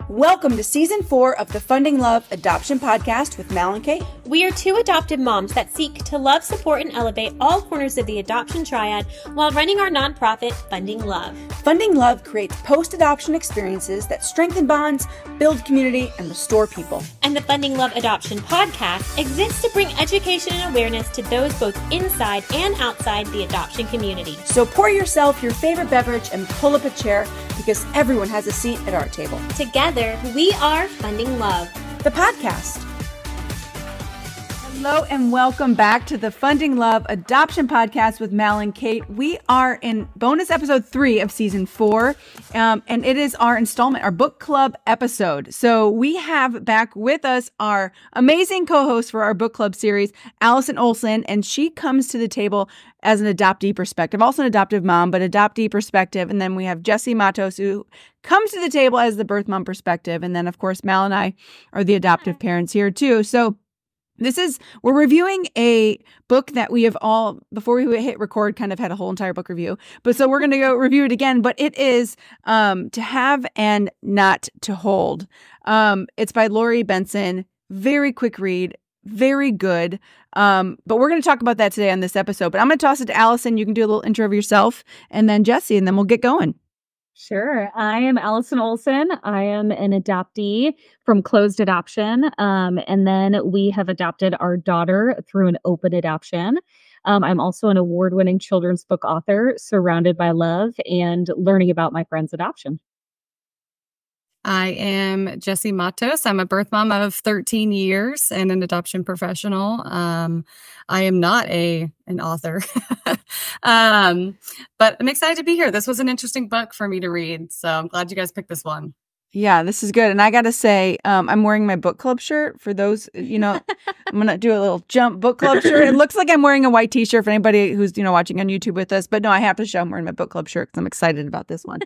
Welcome to Season 4 of the Funding Love Adoption Podcast with Mal and Kate. We are two adoptive moms that seek to love, support, and elevate all corners of the adoption triad while running our nonprofit, Funding Love. Funding Love creates post-adoption experiences that strengthen bonds, build community, and restore people. And the Funding Love Adoption Podcast exists to bring education and awareness to those both inside and outside the adoption community. So pour yourself your favorite beverage and pull up a chair because everyone has a seat at our table. Together, we are Funding Love, the podcast. Hello and welcome back to the Funding Love Adoption Podcast with Mal and Kate. We are in bonus episode 3 of season 4, and it is our installment, our book club episode. So we have back with us our amazing co-host for our book club series, Allison Olson, and she comes to the table as an adoptee perspective, also an adoptive mom, but adoptee perspective. And then we have Jessie Matos, who comes to the table as the birth mom perspective. And then, of course, Mal and I are the adoptive parents here too. So we're reviewing a book that we have all, before we hit record, kind of had a whole entire book review. But so we're going to go review it again. But it is To Have and Not to Hold. It's by Lorri Benson. Very quick read. Very good. But we're going to talk about that today on this episode. But I'm going to toss it to Allison. You can do a little intro of yourself, and then Jessie, and then we'll get going. Sure. I am Allison Olson. I am an adoptee from closed adoption. And then we have adopted our daughter through an open adoption. I'm also an award-winning children's book author, surrounded by love and learning about my friend's adoption. I am Jessie Matos. I'm a birth mom of 13 years and an adoption professional. I am not an author, but I'm excited to be here. This was an interesting book for me to read, so I'm glad you guys picked this one. Yeah, this is good. And I got to say, I'm wearing my book club shirt for those, I'm going to do a little jump book club shirt. It looks like I'm wearing a white t-shirt for anybody who's, watching on YouTube with us. But no, I have to show I'm wearing my book club shirt because I'm excited about this one.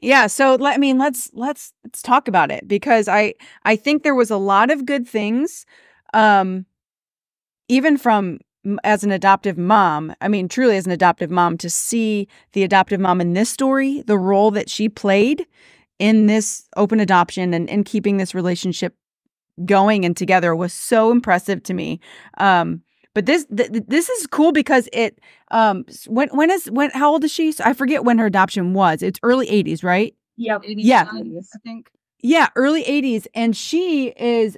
Yeah, so let's talk about it, because I think there was a lot of good things, even from as an adoptive mom. I mean, truly as an adoptive mom, to see the adoptive mom in this story, the role that she played in this open adoption and in keeping this relationship going and together was so impressive to me. But this is cool because it how old is she? So I forget when her adoption was. It's early 80s, right? Yep. Yeah. I think. Yeah, early 80s. And she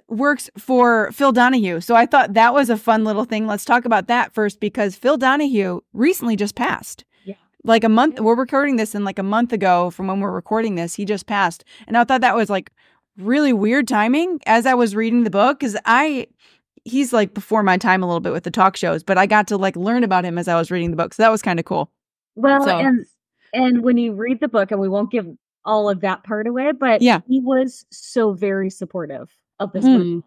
works for Phil Donahue. So I thought that was a fun little thing. Let's talk about that first, because Phil Donahue recently just passed. Yeah. Like a month. We're recording this, and like a month ago from when we're recording this, he just passed. And I thought that was like really weird timing as I was reading the book, because he's like before my time a little bit with the talk shows, but I got to like learn about him as I was reading the book. So that was kind of cool. Well, and when you read the book, and we won't give all of that part away, but yeah, he was so very supportive of this person.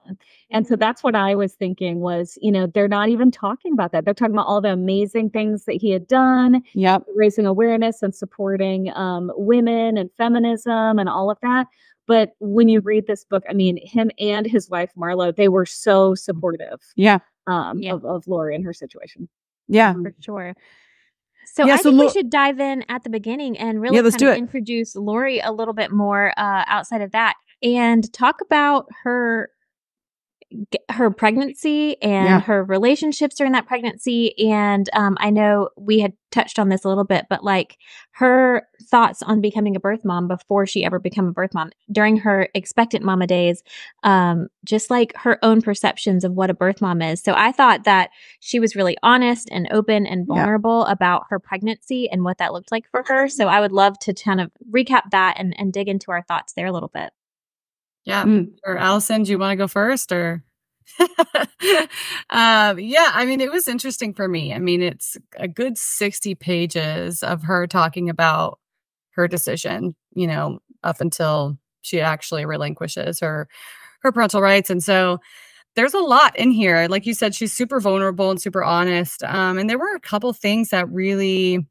And so that's what I was thinking was, they're not even talking about that. They're talking about all the amazing things that he had done, raising awareness and supporting women and feminism and all of that. But when you read this book, I mean, him and his wife, Marlo, they were so supportive of Lorri and her situation. Yeah, for sure. So I think we should dive in at the beginning and really introduce Lorri a little bit more outside of that, and talk about her pregnancy and her relationships during that pregnancy. And I know we had touched on this a little bit, but like her thoughts on becoming a birth mom before she ever became a birth mom, during her expectant mama days, just like her own perceptions of what a birth mom is. So I thought that she was really honest and open and vulnerable about her pregnancy and what that looked like for her. So I would love to kind of recap that and dig into our thoughts there a little bit. Yeah. Or Allison, do you want to go first, or? I mean, it was interesting for me. I mean, it's a good 60 pages of her talking about her decision, up until she actually relinquishes her parental rights. And so there's a lot in here. Like you said, she's super vulnerable and super honest. And there were a couple things that really,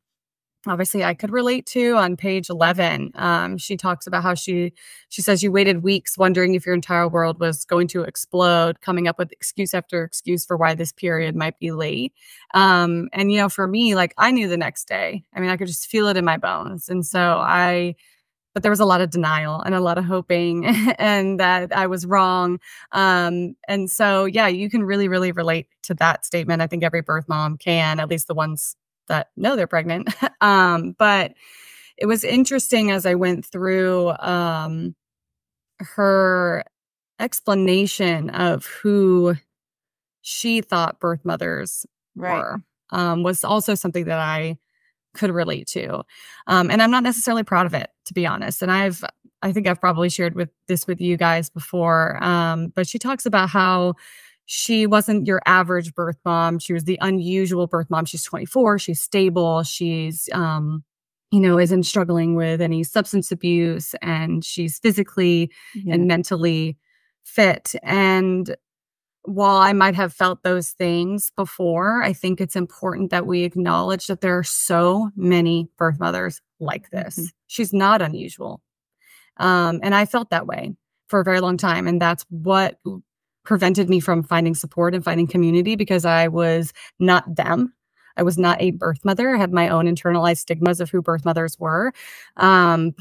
obviously, I could relate to. On page 11, she talks about how she says you waited weeks wondering if your entire world was going to explode, coming up with excuse after excuse for why this period might be late. And, for me, like, I knew the next day. I mean, I could just feel it in my bones. And so I but there was a lot of denial and a lot of hoping and that I was wrong. And so, yeah, you can really, really relate to that statement. I think every birth mom can, at least the ones that know they're pregnant. But it was interesting as I went through her explanation of who she thought birth mothers were, was also something that I could relate to. And I'm not necessarily proud of it, to be honest. And I think I've probably shared this with you guys before. But she talks about how she wasn't your average birth mom. She was the unusual birth mom. She's 24. She's stable. She's, isn't struggling with any substance abuse, and she's physically and mentally fit. And while I might have felt those things before, I think it's important that we acknowledge that there are so many birth mothers like this. She's not unusual. And I felt that way for a very long time. And that's what prevented me from finding support and finding community, because I was not them. I was not a birth mother. I had my own internalized stigmas of who birth mothers were. But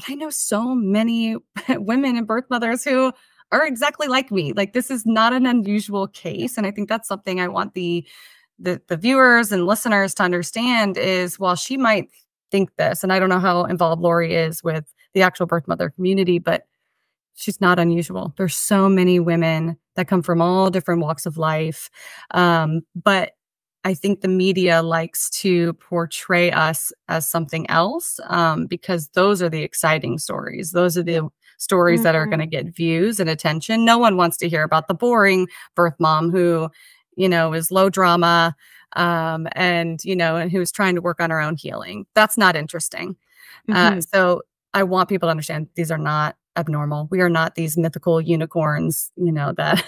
I know so many women and birth mothers who are exactly like me. Like, this is not an unusual case. And I think that's something I want the viewers and listeners to understand is, while she might think this, and I don't know how involved Lorri is with the actual birth mother community, but she's not unusual. There's so many women that come from all different walks of life. But I think the media likes to portray us as something else, because those are the exciting stories. Those are the stories that are going to get views and attention. No one wants to hear about the boring birth mom who, is low drama, and who's trying to work on her own healing. That's not interesting. So I want people to understand these are not abnormal. We are not these mythical unicorns, that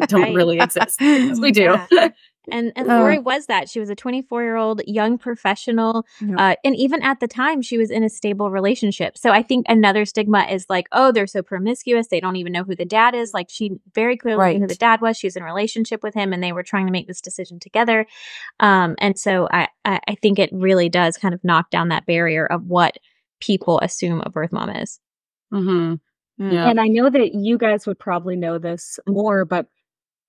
don't really exist. We do. Yeah. And Lorri was that. She was a 24-year-old young professional. And even at the time, she was in a stable relationship. So I think another stigma is like, oh, they're so promiscuous. They don't even know who the dad is. Like, she very clearly knew who the dad was. She was in a relationship with him, and they were trying to make this decision together. And so I think it really does kind of knock down that barrier of what people assume a birth mom is. Yeah. And I know that you guys would probably know this more, but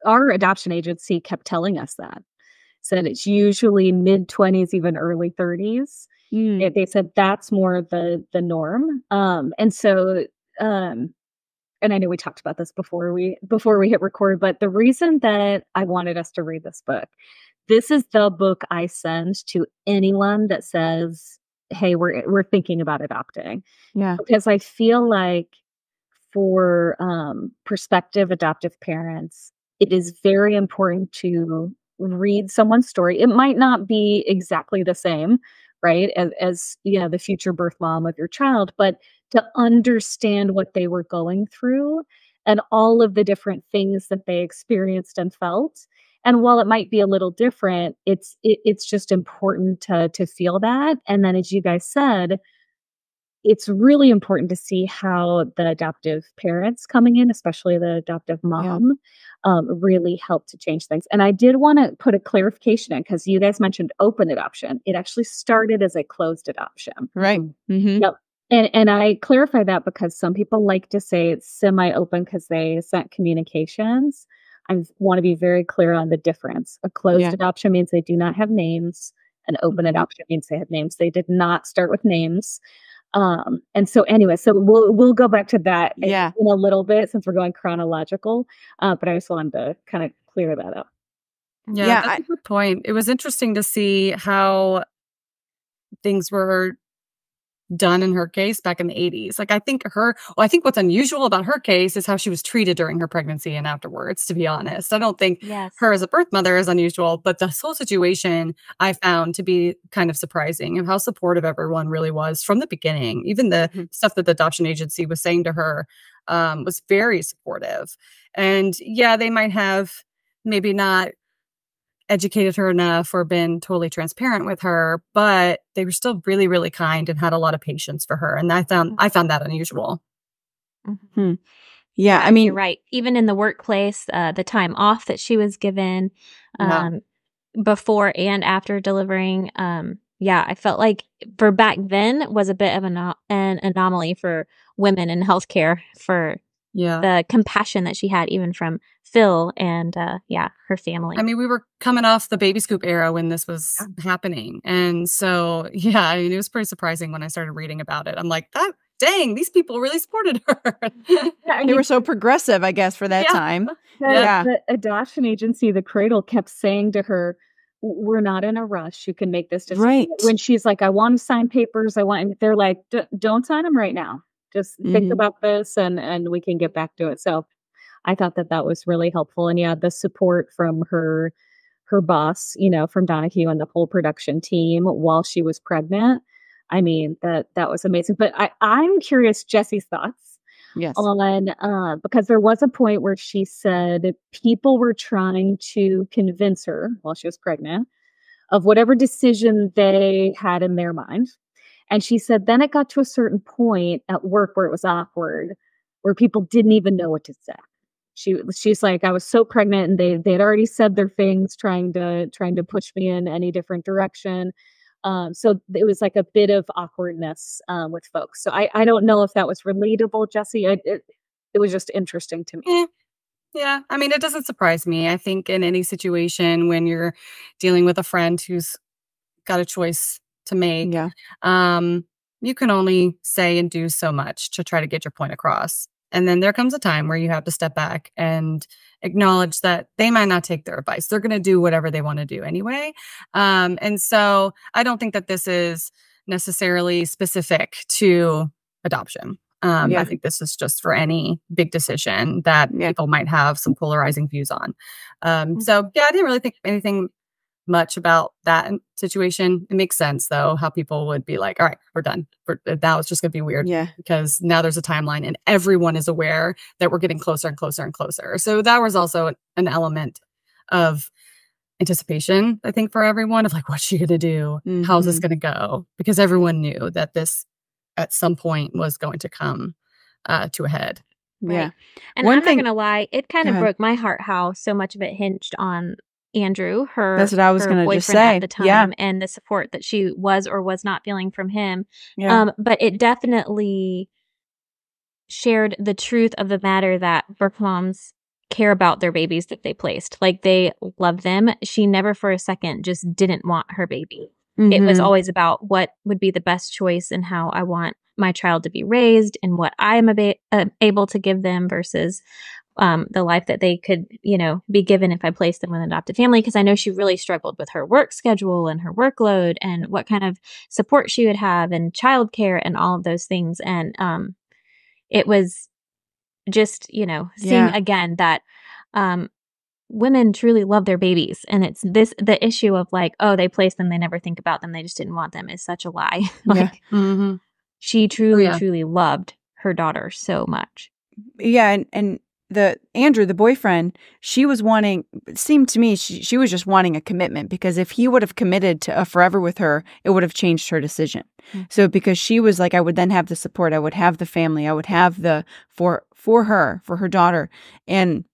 our adoption agency kept telling us that. Said it's usually mid-20s, even early 30s. They said that's more the norm. And so, and I know we talked about this before we hit record, but the reason that I wanted us to read this book, this is the book I send to anyone that says, hey, we're thinking about adopting. Yeah. Because I feel like for prospective adoptive parents, it is very important to read someone's story. It might not be exactly the same, right, as the future birth mom of your child, but to understand what they were going through and all of the different things that they experienced and felt. And while it might be a little different, it's just important to feel that. And then, as you guys said, it's really important to see how the adoptive parents coming in, especially the adoptive mom, really helped to change things. And I did want to put a clarification in, because you guys mentioned open adoption. It actually started as a closed adoption. Right. Yep. And I clarify that because some people like to say it's semi-open because they sent communications. I want to be very clear on the difference. A closed adoption means they do not have names. An open adoption means they have names. They did not start with names. And so anyway, so we'll go back to that in a little bit, since we're going chronological. But I just wanted to kind of clear that up. Yeah, that's a good point. It was interesting to see how things were done in her case back in the 80s. Like, I think what's unusual about her case is how she was treated during her pregnancy and afterwards, to be honest. I don't think her as a birth mother is unusual, but this whole situation I found to be kind of surprising, and how supportive everyone really was from the beginning. Even the stuff that the adoption agency was saying to her was very supportive. And they might have maybe not educated her enough or been totally transparent with her, but they were still really, really kind and had a lot of patience for her. And I found that unusual. Yeah, I mean, you're right. Even in the workplace, the time off that she was given before and after delivering, yeah, I felt like for back then was a bit of an anomaly for women in healthcare for the compassion that she had even from Phil and her family. I mean, we were coming off the baby scoop era when this was happening. And so, yeah, I mean, it was pretty surprising when I started reading about it. I'm like, dang, these people really supported her. They were so progressive, I guess, for that time. The adoption agency, the Cradle, kept saying to her, we're not in a rush. You can make this decision. Right. When she's like, I want to sign papers. They're like, don't sign them right now. Just think about this and we can get back to it. So I thought that was really helpful. And the support from her boss, from Donahue and the whole production team while she was pregnant. I mean, that was amazing. But I'm curious, Jesse's thoughts on, because there was a point where she said people were trying to convince her while she was pregnant of whatever decision they had in their mind. And she said, then it got to a certain point at work where it was awkward, where people didn't even know what to say. She's like, I was so pregnant and they'd already said their things, trying to push me in any different direction. So it was like a bit of awkwardness with folks. So I don't know if that was relatable, Jesse. It was just interesting to me. Yeah. I mean, it doesn't surprise me. I think in any situation when you're dealing with a friend who's got a choice to make, you can only say and do so much to try to get your point across. And then there comes a time where you have to step back and acknowledge that they might not take their advice. They're going to do whatever they want to do anyway. And so I don't think that this is necessarily specific to adoption. I think this is just for any big decision that people might have some polarizing views on. So I didn't really think anything much about that situation. It makes sense though, how people would be like, all right, we're done. Now it's just going to be weird because now there's a timeline and everyone is aware that we're getting closer and closer and closer. So that was also an element of anticipation, I think, for everyone of like, what's she going to do? How's this going to go? Because everyone knew that this at some point was going to come to a head. Right. Yeah. And I'm not going to lie, it kind of broke my heart how so much of it hinged on Andrew, that's what I was going to just say at the time, and the support that she was or was not feeling from him. But it definitely shared the truth of the matter that birth moms care about their babies that they placed. Like, they love them. She never for a second just didn't want her baby. It was always about what would be the best choice and how I want my child to be raised and what I am able to give them versus the life that they could, be given if I placed them with an adopted family. Because I know she really struggled with her work schedule and her workload and what kind of support she would have and childcare and all of those things. And it was just, seeing again that women truly love their babies. And it's the issue of like, oh, they placed them, they never think about them, they just didn't want them, is such a lie. Like, she truly loved her daughter so much. Yeah. And Andrew, the boyfriend, she was wanting, it seemed to me, she was just wanting a commitment, because if he would have committed to a forever with her, it would have changed her decision. So because she was like, I would then have the support, I would have the family, I would have for her daughter. And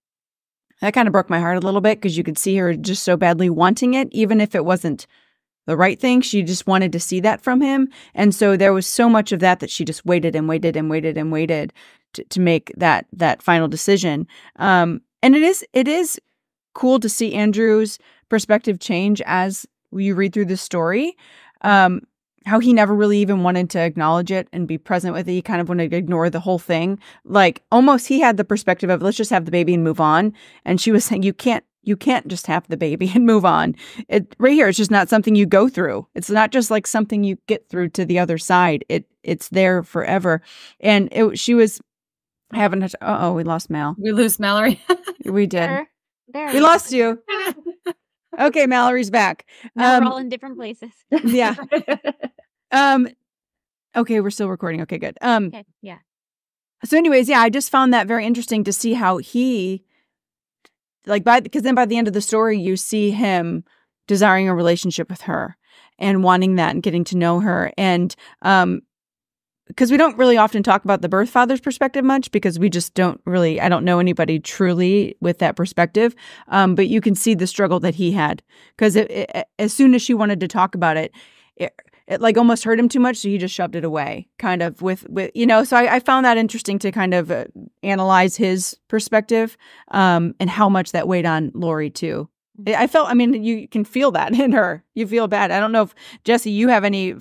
that kind of broke my heart a little bit, because you could see her just so badly wanting it, even if it wasn't the right thing. She just wanted to see that from him. And so there was so much of that she just waited and waited and waited and waited to make that final decision. And it is cool to see Andrew's perspective change as you read through this story. How he never really even wanted to acknowledge it and be present with it. He kind of wanted to ignore the whole thing. Like, almost he had the perspective of, let's just have the baby and move on. And she was saying, you can't just have the baby and move on. Right here, it's just not something you go through. It's not just like something you get through to the other side. It's there forever. And she was having we lost Mal. We lose Mallory. We did. There. We lost you. Okay, Mallory's back. Now we're all in different places. Yeah. Okay, we're still recording. Okay, good. Okay, yeah. So anyways, I just found that very interesting to see how he, because then by the end of the story, you see him desiring a relationship with her and wanting that and getting to know her. And because we don't really often talk about the birth father's perspective much, because we just I don't know anybody truly with that perspective. But you can see the struggle that he had, because as soon as she wanted to talk about it, it like almost hurt him too much, so he just shoved it away, kind of with so I found that interesting to kind of analyze his perspective, and how much that weighed on Lorri too. I mean, you can feel that in her. You feel bad. I don't know if, Jesse, you have any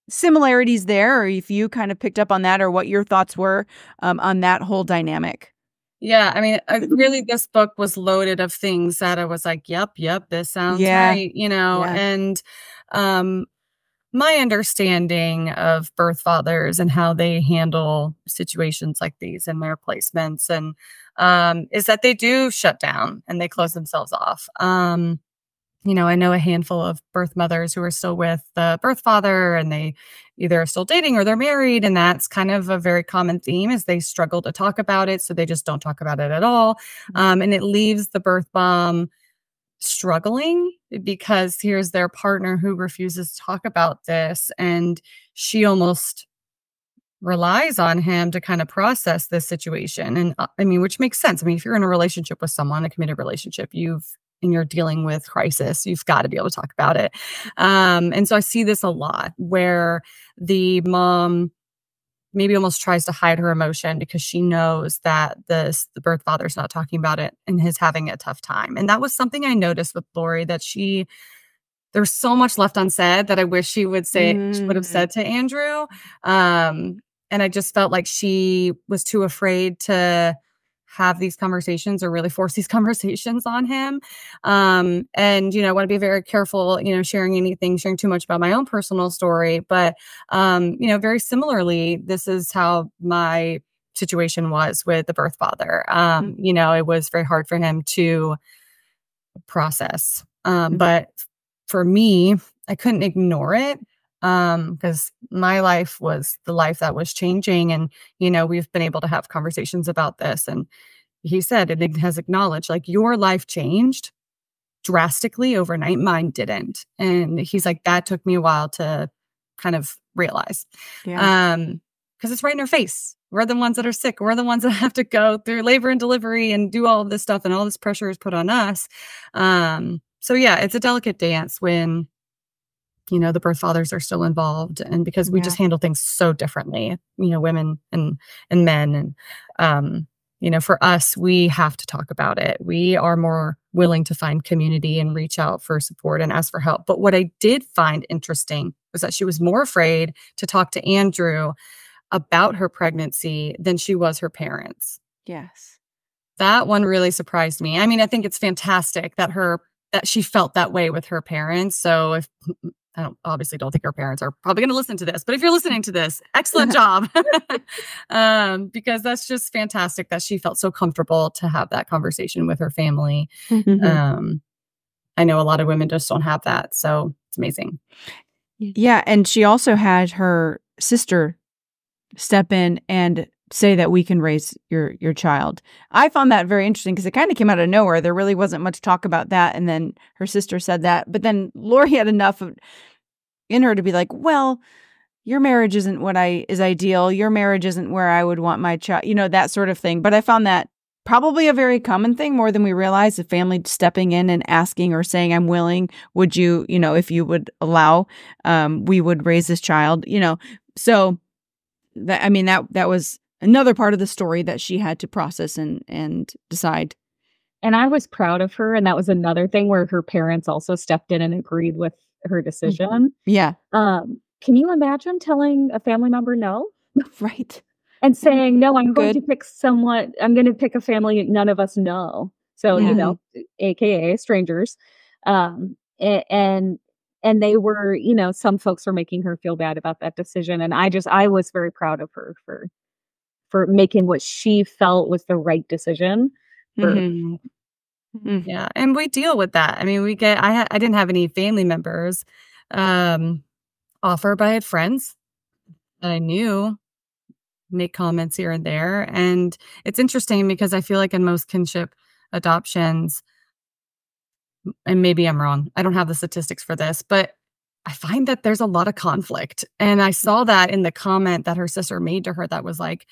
similarities there, or if you kind of picked up on that, or what your thoughts were on that whole dynamic. Yeah, I mean, really, this book was loaded of things that I was like, yep, this sounds right, and my understanding of birth fathers and how they handle situations like these and their placements and is that they do shut down and they close themselves off. I know a handful of birth mothers who are still with the birth father, and they either are still dating or they're married. And that's kind of a very common theme, is they struggle to talk about it. So they just don't talk about it at all. And it leaves the birth mom struggling, because here's their partner who refuses to talk about this. And she almost relies on him to kind of process this situation. And I mean, which makes sense. I mean, if you're in a relationship with someone, a committed relationship, and you're dealing with crisis, you've got to be able to talk about it. And so I see this a lot, where the mom maybe almost tries to hide her emotion because she knows that the birth father's not talking about it and is having a tough time. And that was something I noticed with Lorri, that there's so much left unsaid that I wish she would have said to Andrew. And I just felt like she was too afraid to have these conversations or really force these conversations on him. And, I want to be very careful, sharing too much about my own personal story. But, very similarly, this is how my situation was with the birth father. It was very hard for him to process. But for me, I couldn't ignore it. Because my life was the life that was changing. And, we've been able to have conversations about this. And he said, it has acknowledged, like, your life changed drastically overnight. Mine didn't. And he's like, that took me a while to kind of realize. Yeah. Because it's right in our face. We're the ones that are sick. We're the ones that have to go through labor and delivery and do all of this stuff. And all this pressure is put on us. So yeah, it's a delicate dance when the birth fathers are still involved, and because we just handle things so differently, women and men. And, for us, we have to talk about it. We are more willing to find community and reach out for support and ask for help. But what I did find interesting was that she was more afraid to talk to Andrew about her pregnancy than she was her parents. Yes. That one really surprised me. I mean, I think it's fantastic that she felt that way with her parents. So obviously don't think her parents are probably going to listen to this, but if you're listening to this, excellent job. Because that's just fantastic that she felt so comfortable to have that conversation with her family. Mm-hmm. I know a lot of women just don't have that. So it's amazing. Yeah. And she also had her sister step in and say that we can raise your child. I found that very interesting because it kind of came out of nowhere. There really wasn't much talk about that. And then her sister said that. But then Lorri had enough in her to be like, well, your marriage isn't what is ideal. Your marriage isn't where I would want my child, that sort of thing. But I found that probably a very common thing, more than we realize, a family stepping in and asking or saying, I'm willing, would you, if you would allow, we would raise this child, So that was another part of the story that she had to process and decide. And I was proud of her. And that was another thing where her parents also stepped in and agreed with her decision. Yeah. Can you imagine telling a family member no? Right. And saying, no, I'm going to pick a family none of us know. So, AKA strangers. And they were, some folks were making her feel bad about that decision. And I was very proud of her for making what she felt was the right decision. Yeah. And we deal with that. I mean, I didn't have any family members offer, but I had friends that I knew make comments here and there. And it's interesting because I feel like in most kinship adoptions, and maybe I'm wrong, I don't have the statistics for this, but I find that there's a lot of conflict. And I saw that in the comment that her sister made to her that was like,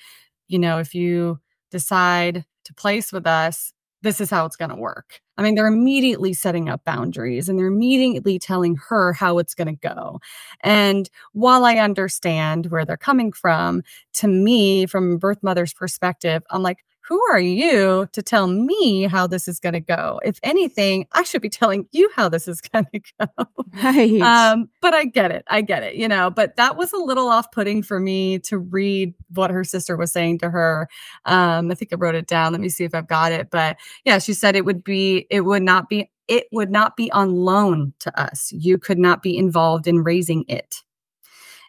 if you decide to place with us, this is how it's going to work. I mean, they're immediately setting up boundaries and they're immediately telling her how it's going to go. And while I understand where they're coming from, to me, from a birth mother's perspective, I'm like, who are you to tell me how this is going to go? If anything, I should be telling you how this is going to go. Right. But I get it, you know, but that was a little off-putting for me to read what her sister was saying to her. I think I wrote it down. Let me see if I've got it. But yeah, she said it would not be on loan to us. You could not be involved in raising it.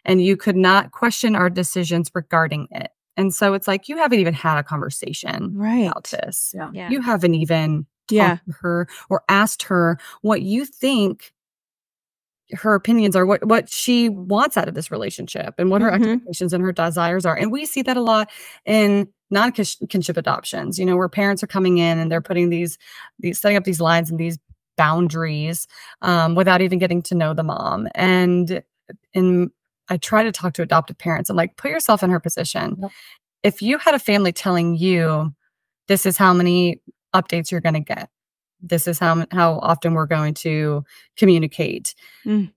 And you could not question our decisions regarding it. And so it's like, you haven't even had a conversation about this. Yeah. You haven't even talked to her or asked her what you think her opinions are, what she wants out of this relationship and what her expectations and her desires are. And we see that a lot in non-kinship adoptions, you know, where parents are coming in and they're putting these setting up these lines and these boundaries without even getting to know the mom. And I try to talk to adoptive parents. I'm like, put yourself in her position. Yep. If you had a family telling you, this is how many updates you're going to get, this is how often we're going to communicate,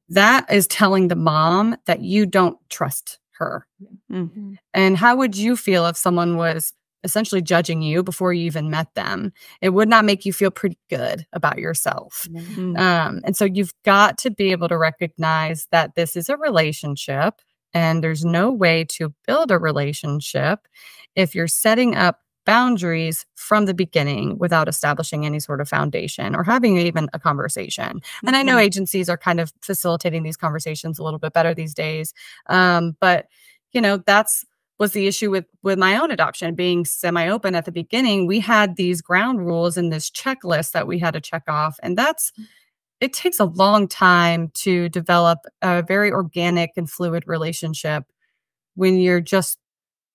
that is telling the mom that you don't trust her. Mm-hmm. And how would you feel if someone was essentially judging you before you even met them? It would not make you feel pretty good about yourself. Mm-hmm. And so you've got to be able to recognize that this is a relationship and there's no way to build a relationship if you're setting up boundaries from the beginning without establishing any sort of foundation or having even a conversation. Mm-hmm. And I know agencies are kind of facilitating these conversations a little bit better these days. But you know, was the issue with my own adoption being semi-open at the beginning. We had these ground rules and this checklist that we had to check off. And it takes a long time to develop a very organic and fluid relationship when you're just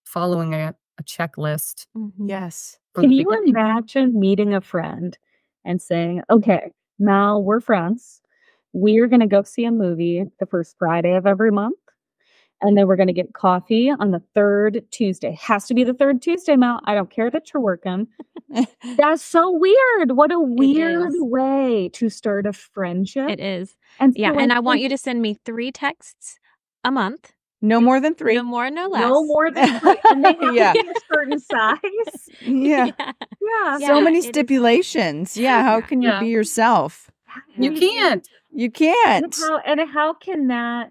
following a checklist. Mm-hmm. Yes. Can you imagine meeting a friend and saying, okay, Mal, we're friends. We're going to go see a movie the first Friday of every month. And then we're going to get coffee on the third Tuesday. Has to be the third Tuesday, Mal. I don't care that you're working. That's so weird. What a weird way to start a friendship. It is. And so and I want you to send me 3 texts a month. No more than 3. No more, no less. No more than 3. And they have to be a certain size. Yeah. So many stipulations. How can you be yourself? You can't. You can't. And how can that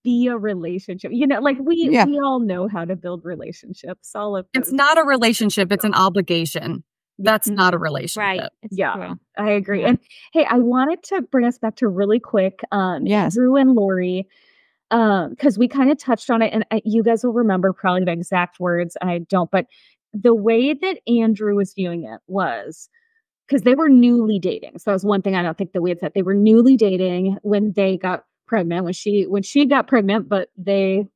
be a relationship? You know, like we all know how to build relationships. It's not a relationship. It's an obligation. That's not a relationship. Right. True. I agree. And hey, I wanted to bring us back to really quick, Drew and Lorri, because we kind of touched on it, and you guys will remember probably the exact words. I don't, but the way that Andrew was viewing it was because they were newly dating. So that was one thing I don't think that we had said. They were newly dating when they got pregnant, when she got pregnant, but they,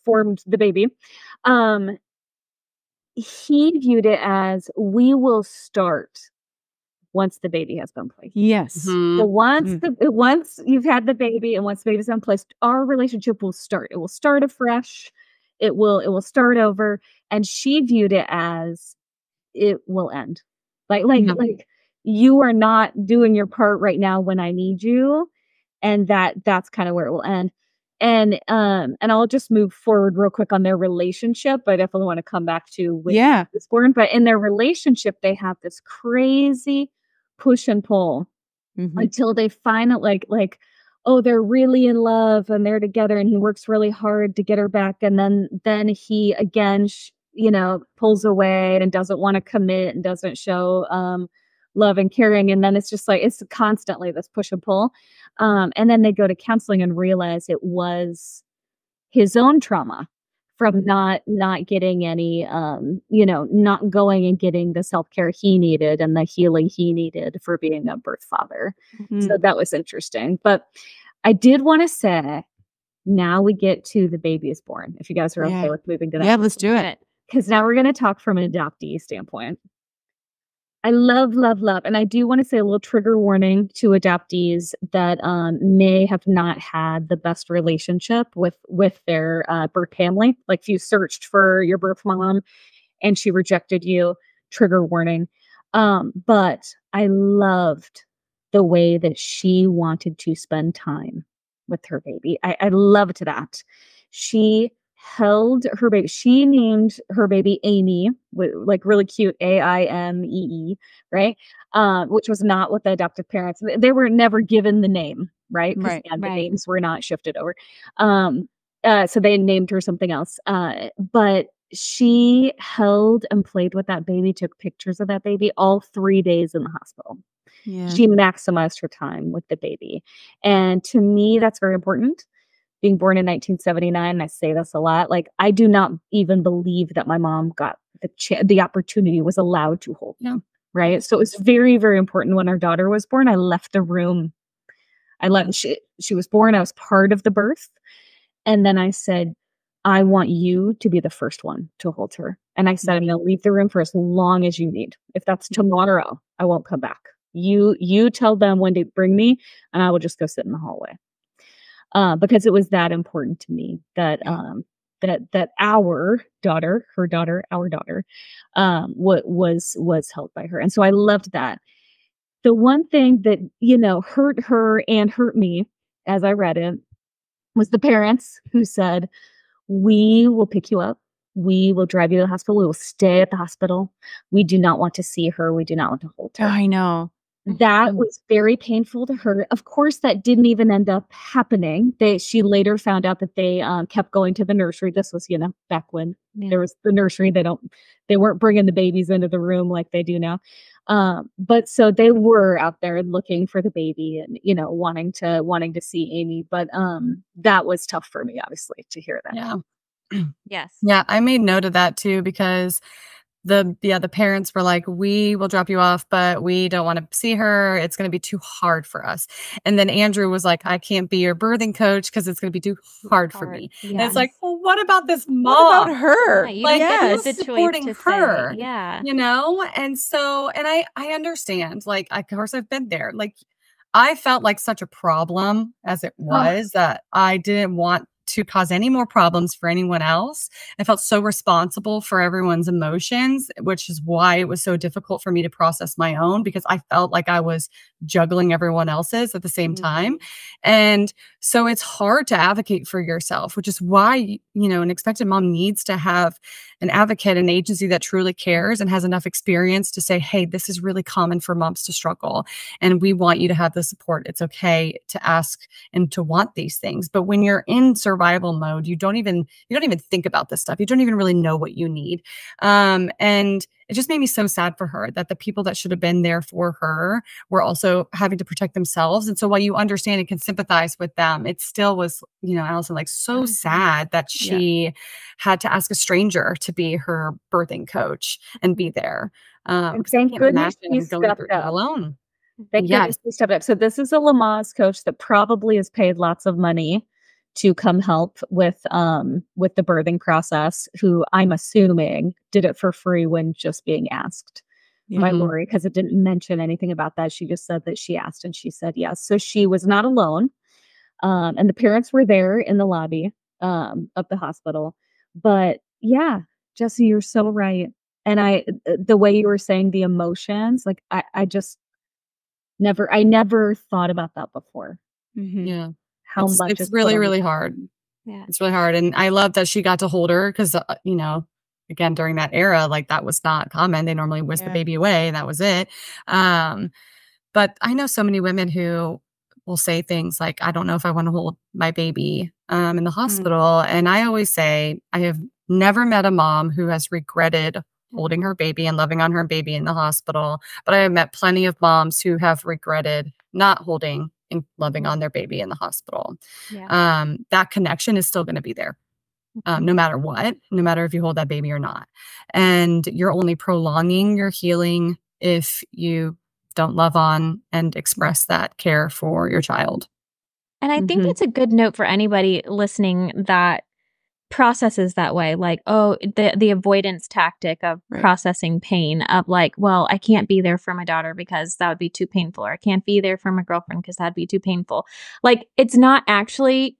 formed the baby. He viewed it as, we will start once the baby has been placed. Yes. Mm-hmm. So once you've had the baby and once the baby's been placed, our relationship will start. It will start afresh. It will start over. And she viewed it as, it will end. Like you are not doing your part right now when I need you. And that's kind of where it will end. And I'll just move forward real quick on their relationship. I definitely want to come back to this born. But in their relationship, they have this crazy push and pull until they finally oh, they're really in love and they're together, and he works really hard to get her back, and then he again pulls away and doesn't want to commit and doesn't show love and caring, and then it's just like it's constantly this push and pull. And then they go to counseling and realize it was his own trauma from not getting any, not going and getting the self-care he needed and the healing he needed for being a birth father. Mm-hmm. So that was interesting. But I did want to say, now we get to the baby is born. If you guys are okay with moving to that. Yeah, let's do it. Because now we're going to talk from an adoptee standpoint. I love, and I do want to say a little trigger warning to adoptees that may have not had the best relationship with their birth family. Like if you searched for your birth mom and she rejected you, trigger warning. But I loved the way that she wanted to spend time with her baby. I loved that. She held her baby. She named her baby Amy, like really cute, Aimee, right? Which was not what the adoptive parents, they were never given the name, right? Because the names were not shifted over. So they named her something else. But she held and played with that baby, took pictures of that baby all 3 days in the hospital. Yeah. She maximized her time with the baby. And to me, that's very important. Being born in 1979, and I say this a lot, like I do not even believe that my mom got the opportunity, was allowed to hold them. Right. So it was very, very important when our daughter was born. I left the room. She was born. I was part of the birth. And then I said, I want you to be the first one to hold her. And I said, I'm going to leave the room for as long as you need. If that's tomorrow, I won't come back. You tell them when to bring me, and I will just go sit in the hallway. Because it was that important to me that that our daughter, was held by her. And so I loved that. The one thing that, hurt her and hurt me as I read it was the parents who said, we will pick you up. We will drive you to the hospital. We will stay at the hospital. We do not want to see her. We do not want to hold her. Oh, I know. That was very painful to her. Of course, that didn't even end up happening. She later found out that they kept going to the nursery. This was, back when there was the nursery. They weren't bringing the babies into the room like they do now. But so they were out there looking for the baby and, wanting to see Amy. But that was tough for me, obviously, to hear that. Yeah. Yes. Yeah. I made note of that too, because the parents were like, we will drop you off, but we don't want to see her. It's going to be too hard for us. And then Andrew was like, I can't be your birthing coach because it's going to be too hard for me. Yes. And it's like, well, what about this mom? What about her? Yeah, like, who's supporting her? Say, yeah. And so, and I understand, like, of course I've been there. Like, I felt like such a problem as it was that I didn't want to cause any more problems for anyone else. I felt so responsible for everyone's emotions, which is why it was so difficult for me to process my own, because I felt like I was juggling everyone else's at the same time. And so it's hard to advocate for yourself, which is why, an expectant mom needs to have an advocate, an agency that truly cares and has enough experience to say, hey, this is really common for moms to struggle. And we want you to have the support. It's okay to ask and to want these things. But when you're in survival mode, you don't even think about this stuff. You don't even really know what you need. And it just made me so sad for her that the people that should have been there for her were also having to protect themselves. And so while you understand and can sympathize with them, it still was, Allison, like so sad that she had to ask a stranger to be her birthing coach and be there. Thank goodness she stepped up alone. Thank goodness she stepped up. So this is a Lamaze coach that probably is paid lots of money to come help with the birthing process, who I'm assuming did it for free when just being asked by Lorri, because it didn't mention anything about that. She just said that she asked and she said yes. So she was not alone. And the parents were there in the lobby of the hospital. But yeah, Jesse, you're so right. And the way you were saying the emotions, like I just never thought about that before. Yeah. How much it's really, really hard. Yeah. It's really hard. And I love that she got to hold her because, again, during that era, like that was not common. They normally whisk the baby away and that was it. But I know so many women who will say things like, I don't know if I want to hold my baby in the hospital. And I always say, I have never met a mom who has regretted holding her baby and loving on her baby in the hospital. But I have met plenty of moms who have regretted not holding and loving on their baby in the hospital. Yeah. That connection is still going to be there. No matter what, no matter if you hold that baby or not. And you're only prolonging your healing if you don't love on and express that care for your child. And I think that's a good note for anybody listening that processes that way. Like, the avoidance tactic of processing pain of like, well, I can't be there for my daughter because that would be too painful, or I can't be there for my girlfriend because that'd be too painful. Like, it's not actually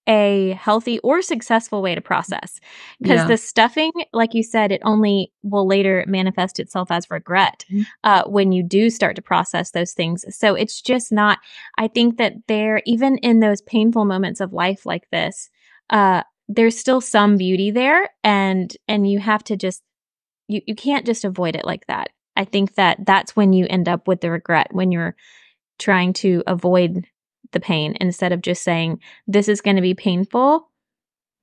a healthy or successful way to process. Because the stuffing, like you said, it only will later manifest itself as regret when you do start to process those things. So it's just not, I think that even in those painful moments of life like this, there's still some beauty there, and you have to just, you can't just avoid it like that. I think that that's when you end up with the regret, when you're trying to avoid the pain instead of just saying, this is going to be painful,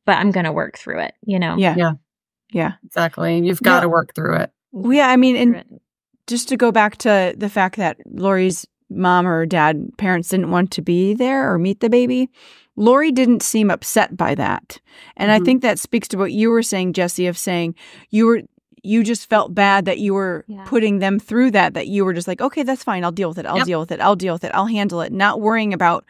but I'm going to work through it, you know? Yeah. Exactly. You've got to work through it. Well, yeah, I mean, and just to go back to the fact that Lorri's mom or dad, parents didn't want to be there or meet the baby, Lorri didn't seem upset by that. And I think that speaks to what you were saying, Jessie, of saying you just felt bad that you were putting them through that you were just like, okay, that's fine. I'll deal with it. I'll deal with it. I'll deal with it. I'll handle it. Not worrying about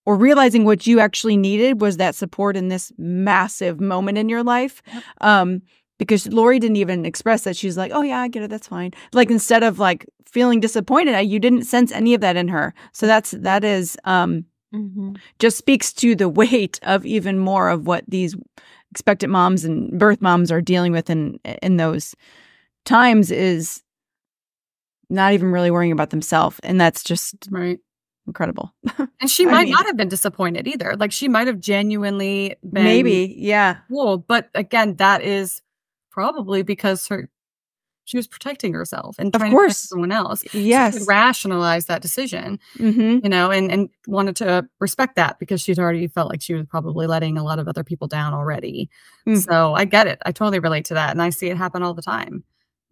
or realizing what you actually needed was that support in this massive moment in your life. Because Lorri didn't even express that. She's like, oh yeah, I get it. That's fine. Like, instead of like feeling disappointed, you didn't sense any of that in her. So that is just speaks to the weight of even more of what these expectant moms and birth moms are dealing with in those times, is not even really worrying about themselves. And that's just incredible. And she might not have been disappointed either. Like, she might have genuinely been cool. But again, that is probably because she was protecting herself and trying to protect someone else. Yes. She could rationalize that decision, you know, and wanted to respect that because she'd already felt like she was probably letting a lot of other people down already. So I get it. I totally relate to that. And I see it happen all the time.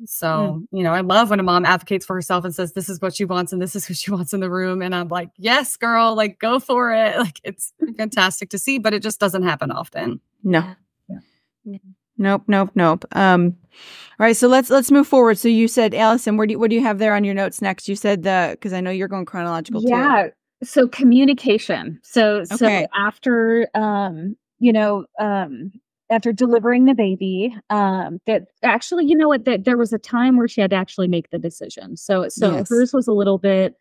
So, you know, I love when a mom advocates for herself and says, this is what she wants and this is who she wants in the room. And I'm like, yes, girl, like, go for it. Like, it's fantastic to see, but it just doesn't happen often. No. Nope. All right, so let's move forward. So you said, Allison, what do you have there on your notes next? You said because I know you're going chronological too. Yeah. So communication. So after after delivering the baby, that actually, you know what, that there was a time where she had to actually make the decision. So hers was a little bit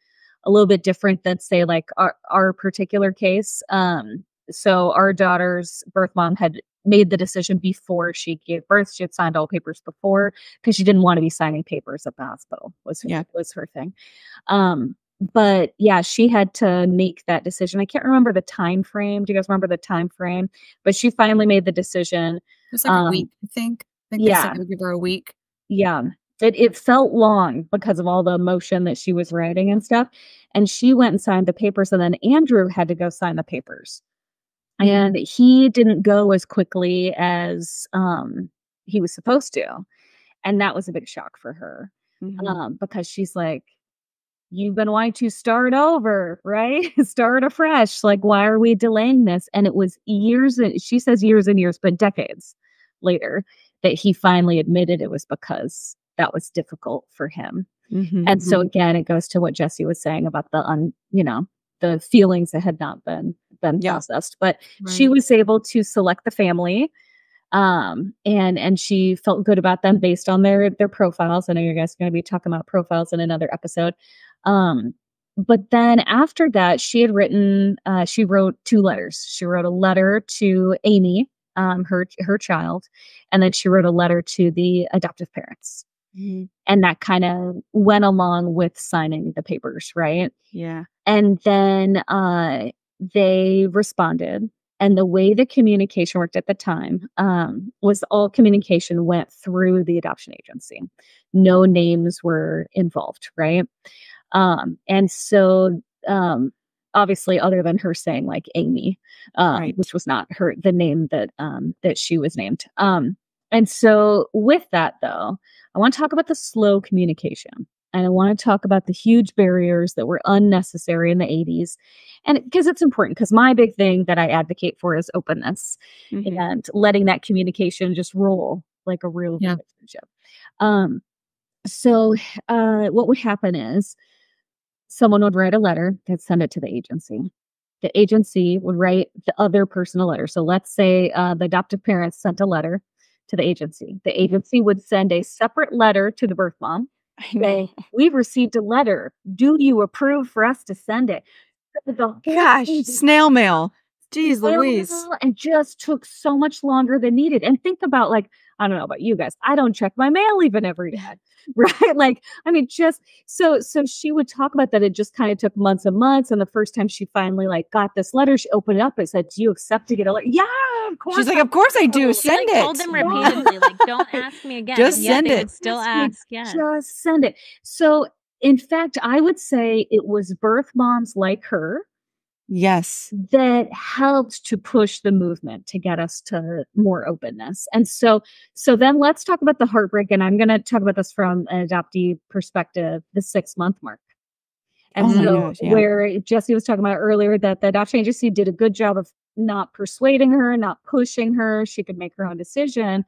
different than, say, like our particular case. So our daughter's birth mom had made the decision before she gave birth. She had signed all papers before because she didn't want to be signing papers at the hospital was her thing. But yeah, she had to make that decision. I can't remember the time frame. Do you guys remember the time frame? But she finally made the decision. It was like a week, I think. They said they would give her a week. Yeah. It felt long because of all the emotion that she was writing and stuff. And she went and signed the papers, and then Andrew had to go sign the papers. And he didn't go as quickly as he was supposed to. And that was a big shock for her because she's like, you've been wanting to start over, right? Start afresh. Like, why are we delaying this? And it was years, she says years and years, but decades later that he finally admitted it was because that was difficult for him. And so again, it goes to what Jessie was saying about the feelings that had not been processed, but she was able to select the family. And she felt good about them based on their profiles. I know you guys are going to be talking about profiles in another episode. But then after that, she wrote 2 letters. She wrote a letter to Amy, her child, and then she wrote a letter to the adoptive parents. And that kind of went along with signing the papers, right? Yeah. And then they responded. And the way the communication worked at the time was all communication went through the adoption agency. No names were involved, right? And so obviously, other than her saying like Amy, which was not the name that she was named. And so with that, though, I want to talk about the slow communication. And I want to talk about the huge barriers that were unnecessary in the 80s. And because it's important, because my big thing that I advocate for is openness and letting that communication just roll like a real relationship. So what would happen is someone would write a letter, they'd send it to the agency. The agency would write the other person a letter. So let's say the adoptive parents sent a letter to the agency. The agency would send a separate letter to the birth mom. Say, we've received a letter. Do you approve for us to send it? Gosh, snail mail. Geez Louise. And just took so much longer than needed. And think about, like, I don't know about you guys, I don't check my mail even every day. Right? Like, I mean, just so she would talk about that. It just kind of took months and months. And the first time she finally like got this letter, she opened it up and said, "Do you accept to get a letter?" Yeah, of course. She's like, "Of course I do. She Send like, it." told them repeatedly, like, "Don't ask me again." Just send they it. Would still ask. Yeah. Just send it. So in fact, I would say it was birth moms like her. Yes. That helped to push the movement to get us to more openness. And so then let's talk about the heartbreak. And I'm going to talk about this from an adoptee perspective, the 6-month mark. And where Jesse was talking about earlier that the adoption agency did a good job of not persuading her, not pushing her. She could make her own decision.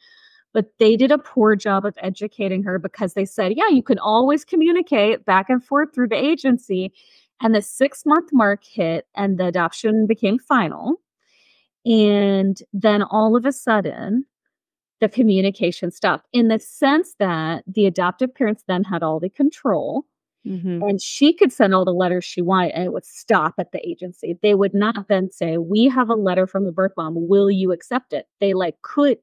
But they did a poor job of educating her because they said, yeah, you can always communicate back and forth through the agency. And the 6-month mark hit and the adoption became final. And then all of a sudden, the communication stopped in the sense that the adoptive parents then had all the control. And she could send all the letters she wanted and it would stop at the agency. They would not then say, "We have a letter from the birth mom. Will you accept it?" They like could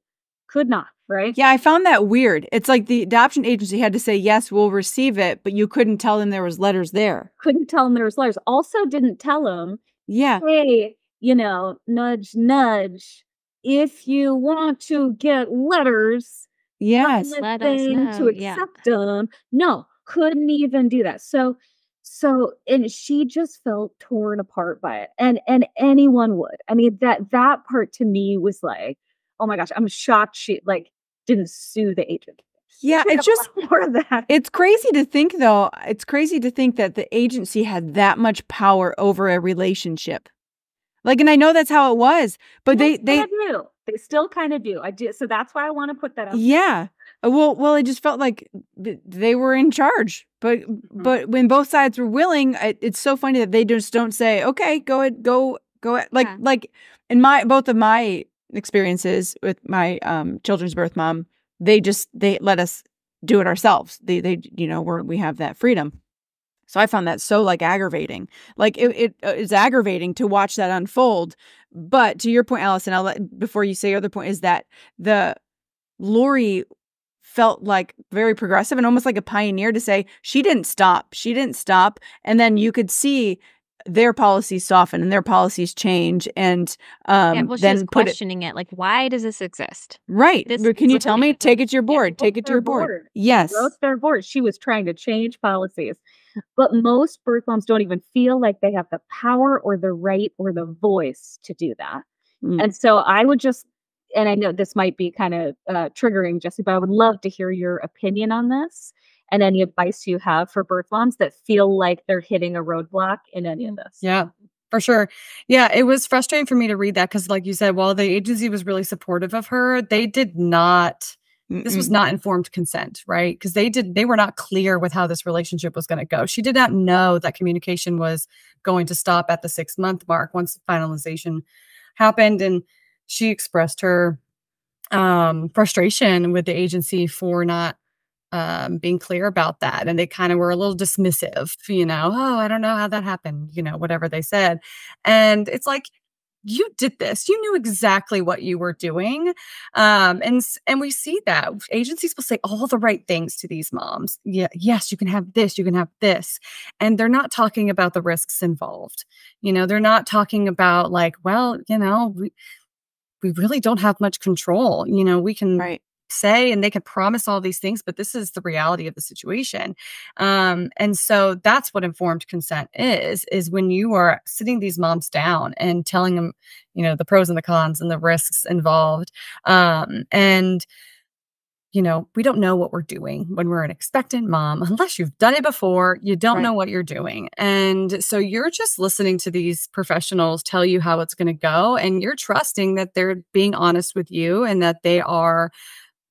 not. Right? Yeah, I found that weird. It's like the adoption agency had to say, "Yes, we'll receive it," but you couldn't tell them there was letters there. Couldn't tell them there was letters. Also didn't tell them, "Hey, nudge, nudge. If you want to get letters, yes, let us know to accept them." No, couldn't even do that. So, and she just felt torn apart by it. And anyone would. I mean, that part to me was like, oh my gosh, I'm shocked she like didn't sue the agent. Yeah, it's just more of that. It's crazy to think, though. It's crazy to think that the agency had that much power over a relationship. Like, and I know that's how it was, but they do. They still kind of do. I do. So that's why I want to put that up. Yeah. Well, it just felt like they were in charge, but when both sides were willing, it's so funny that they just don't say, "Okay, go ahead, go ahead." Like in both of my experiences with my children's birth mom, they let us do it ourselves. They we have that freedom. So I found that so like aggravating. Like it is aggravating to watch that unfold. But to your point, Allison, before you say your other point, is that the Lorri felt like very progressive and almost like a pioneer to say she didn't stop. And then you could see their policies soften and their policies change. And she then was questioning it. Like, why does this exist? Right. Can you tell me? Take it to your board. Take it to your board. Yes. Wrote their board. She was trying to change policies. But most birth moms don't even feel like they have the power or the right or the voice to do that. And so I would just, and I know this might be kind of triggering, Jesse, but I would love to hear your opinion on this and any advice you have for birth moms that feel like they're hitting a roadblock in any of this. Yeah, for sure. Yeah, it was frustrating for me to read that because, like you said, while the agency was really supportive of her, they did not. This was not informed consent, right? Because they were not clear with how this relationship was going to go. She did not know that communication was going to stop at the 6-month mark once finalization happened, and she expressed her frustration with the agency for not being clear about that. And they kind of were a little dismissive, "Oh, I don't know how that happened," whatever they said. And it's like, you did this. You knew exactly what you were doing. And we see that agencies will say all the right things to these moms. Yeah, yes, you can have this, you can have this. And they're not talking about the risks involved. They're not talking about like, well, we really don't have much control. We can say, and they can promise all these things, but this is the reality of the situation. And so that's what informed consent is when you are sitting these moms down and telling them, the pros and the cons and the risks involved. And we don't know what we're doing when we're an expectant mom. Unless you've done it before, you don't know what you're doing. And so you're just listening to these professionals tell you how it's going to go. And you're trusting that they're being honest with you and that they are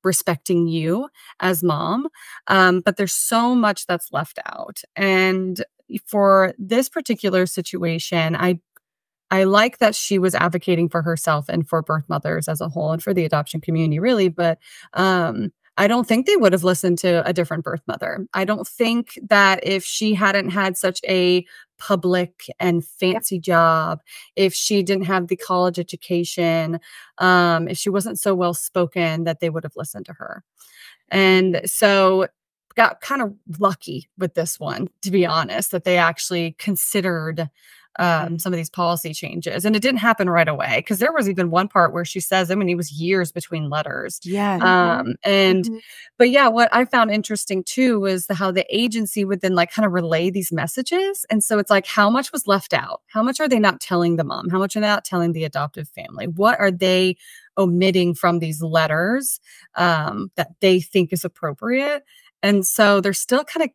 respecting you as mom. But there's so much that's left out. And for this particular situation, I like that she was advocating for herself and for birth mothers as a whole and for the adoption community, really. But I don't think they would have listened to a different birth mother. I don't think that if she hadn't had such a public and fancy job, if she didn't have the college education, if she wasn't so well spoken, that they would have listened to her. And so got kind of lucky with this one, to be honest, that they actually considered some of these policy changes. And it didn't happen right away, because there was even one part where she says, I mean, it was years between letters. Yeah. But yeah, what I found interesting too was how the agency would then like kind of relay these messages. And so it's like, how much was left out? How much are they not telling the mom? How much are they not telling the adoptive family? What are they omitting from these letters that they think is appropriate? And so they're still kind of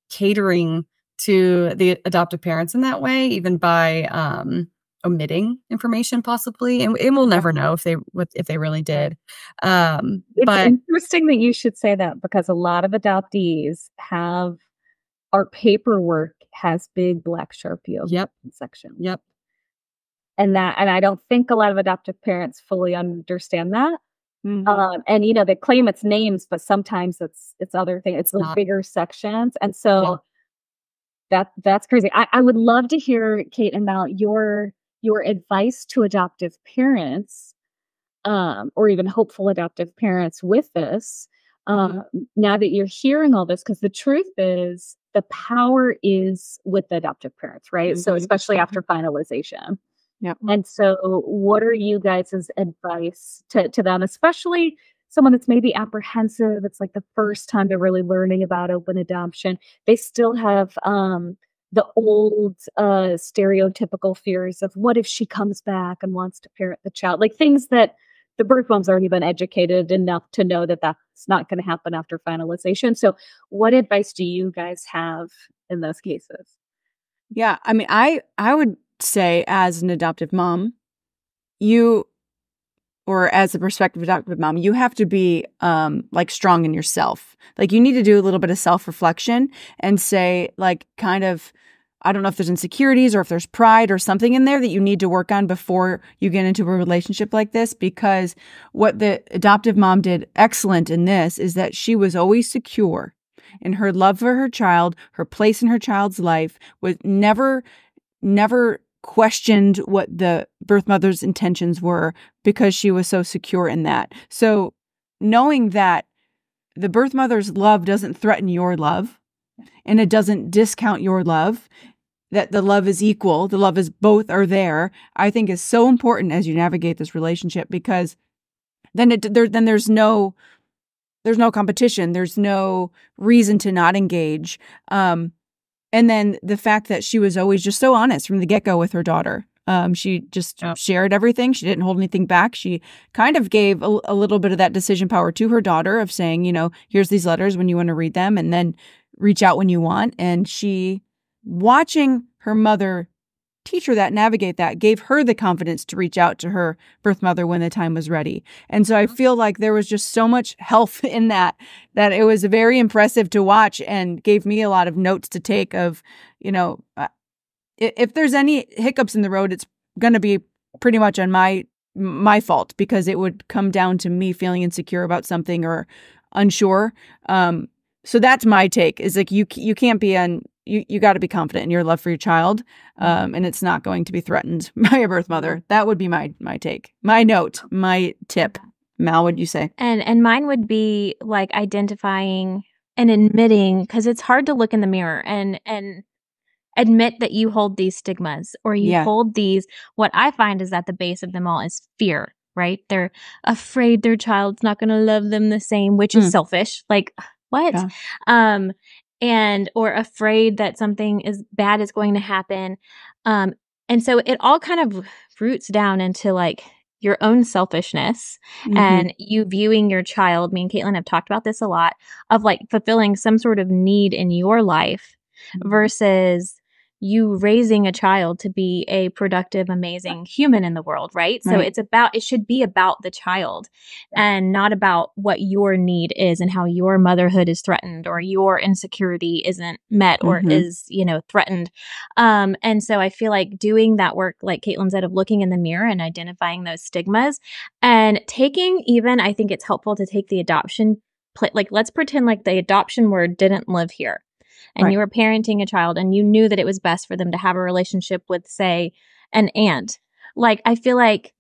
catering to the adoptive parents in that way, even by omitting information possibly. And we'll never know if they really did. It's interesting that you should say that, because a lot of adoptees have, our paperwork has big black Sharpie section. Yep. And I don't think a lot of adoptive parents fully understand that. And you know, they claim it's names, but sometimes it's other things. It's like bigger sections. And so that's crazy. I would love to hear, Kate, about your advice to adoptive parents, or even hopeful adoptive parents with this. Now that you're hearing all this, because the truth is the power is with the adoptive parents, right? So especially after finalization. Yeah. And so what are you guys' advice to them, especially someone that's maybe apprehensive? It's like the first time they're really learning about open adoption. They still have the old stereotypical fears of, what if she comes back and wants to parent the child? Like things that the birth mom's already been educated enough to know that that's not going to happen after finalization. So what advice do you guys have in those cases? Yeah. I mean, I would say, as an adoptive mom, or as a prospective adoptive mom, you have to be like strong in yourself. Like you need to do a little bit of self-reflection and say, like, kind of, I don't know if there's insecurities or if there's pride or something in there that you need to work on before you get into a relationship like this. Because what the adoptive mom did excellent in this is that she was always secure in her love for her child, her place in her child's life, was never questioned what the birth mother's intentions were, because she was so secure in that. So knowing that the birth mother's love doesn't threaten your love, and it doesn't discount your love, that the love is equal, the love is both are there, I think is so important as you navigate this relationship, because then there's no competition, there's no reason to not engage. And then the fact that she was always just so honest from the get-go with her daughter. She just shared everything. She didn't hold anything back. She kind of gave a little bit of that decision power to her daughter of saying, you know, here's these letters when you want to read them, and then reach out when you want. And she, watching her mother teach her that, navigate that, gave her the confidence to reach out to her birth mother when the time was ready. And so I feel like there was just so much health in that it was very impressive to watch, and gave me a lot of notes to take of, you know, if there's any hiccups in the road, it's going to be pretty much on my fault, because it would come down to me feeling insecure about something or unsure. So that's my take, is like, you can't be you got to be confident in your love for your child. And it's not going to be threatened by your birth mother. That would be my take, my note, my tip. Mal, what'd you say? And mine would be like identifying and admitting, because it's hard to look in the mirror and admit that you hold these stigmas, or you hold these. What I find is at the base of them all is fear, right? They're afraid their child's not going to love them the same, which is selfish. Like, what? Yeah. Or afraid that something bad is going to happen. And so it all kind of roots down into like your own selfishness and you viewing your child. Me and Caitlin have talked about this a lot, of like fulfilling some sort of need in your life versus you raising a child to be a productive, amazing human in the world, right? So it should be about the child and not about what your need is and how your motherhood is threatened or your insecurity isn't met or is, threatened. And so I feel like doing that work, like Caitlin said, of looking in the mirror and identifying those stigmas and taking I think it's helpful to take the adoption, like let's pretend like the adoption word didn't live here. and you were parenting a child and you knew that it was best for them to have a relationship with, say, an aunt. Like, I feel like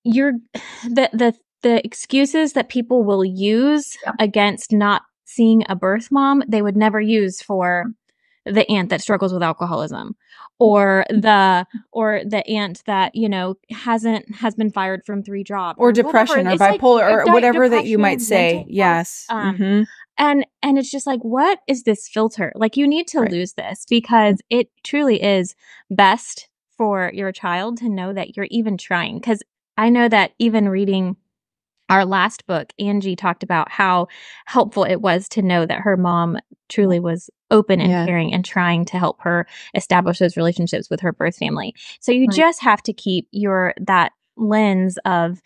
the excuses that people will use against not seeing a birth mom, they would never use for the aunt that struggles with alcoholism, or the aunt that, you know, has been fired from 3 jobs, or depression, or bipolar, or whatever that you might say. Yes. And it's just like, what is this filter? Like, you need to lose this, because it truly is best for your child to know that you're even trying. Because I know that even reading our last book, Angie talked about how helpful it was to know that her mom truly was open and caring and trying to help her establish those relationships with her birth family. So you just have to keep that lens of,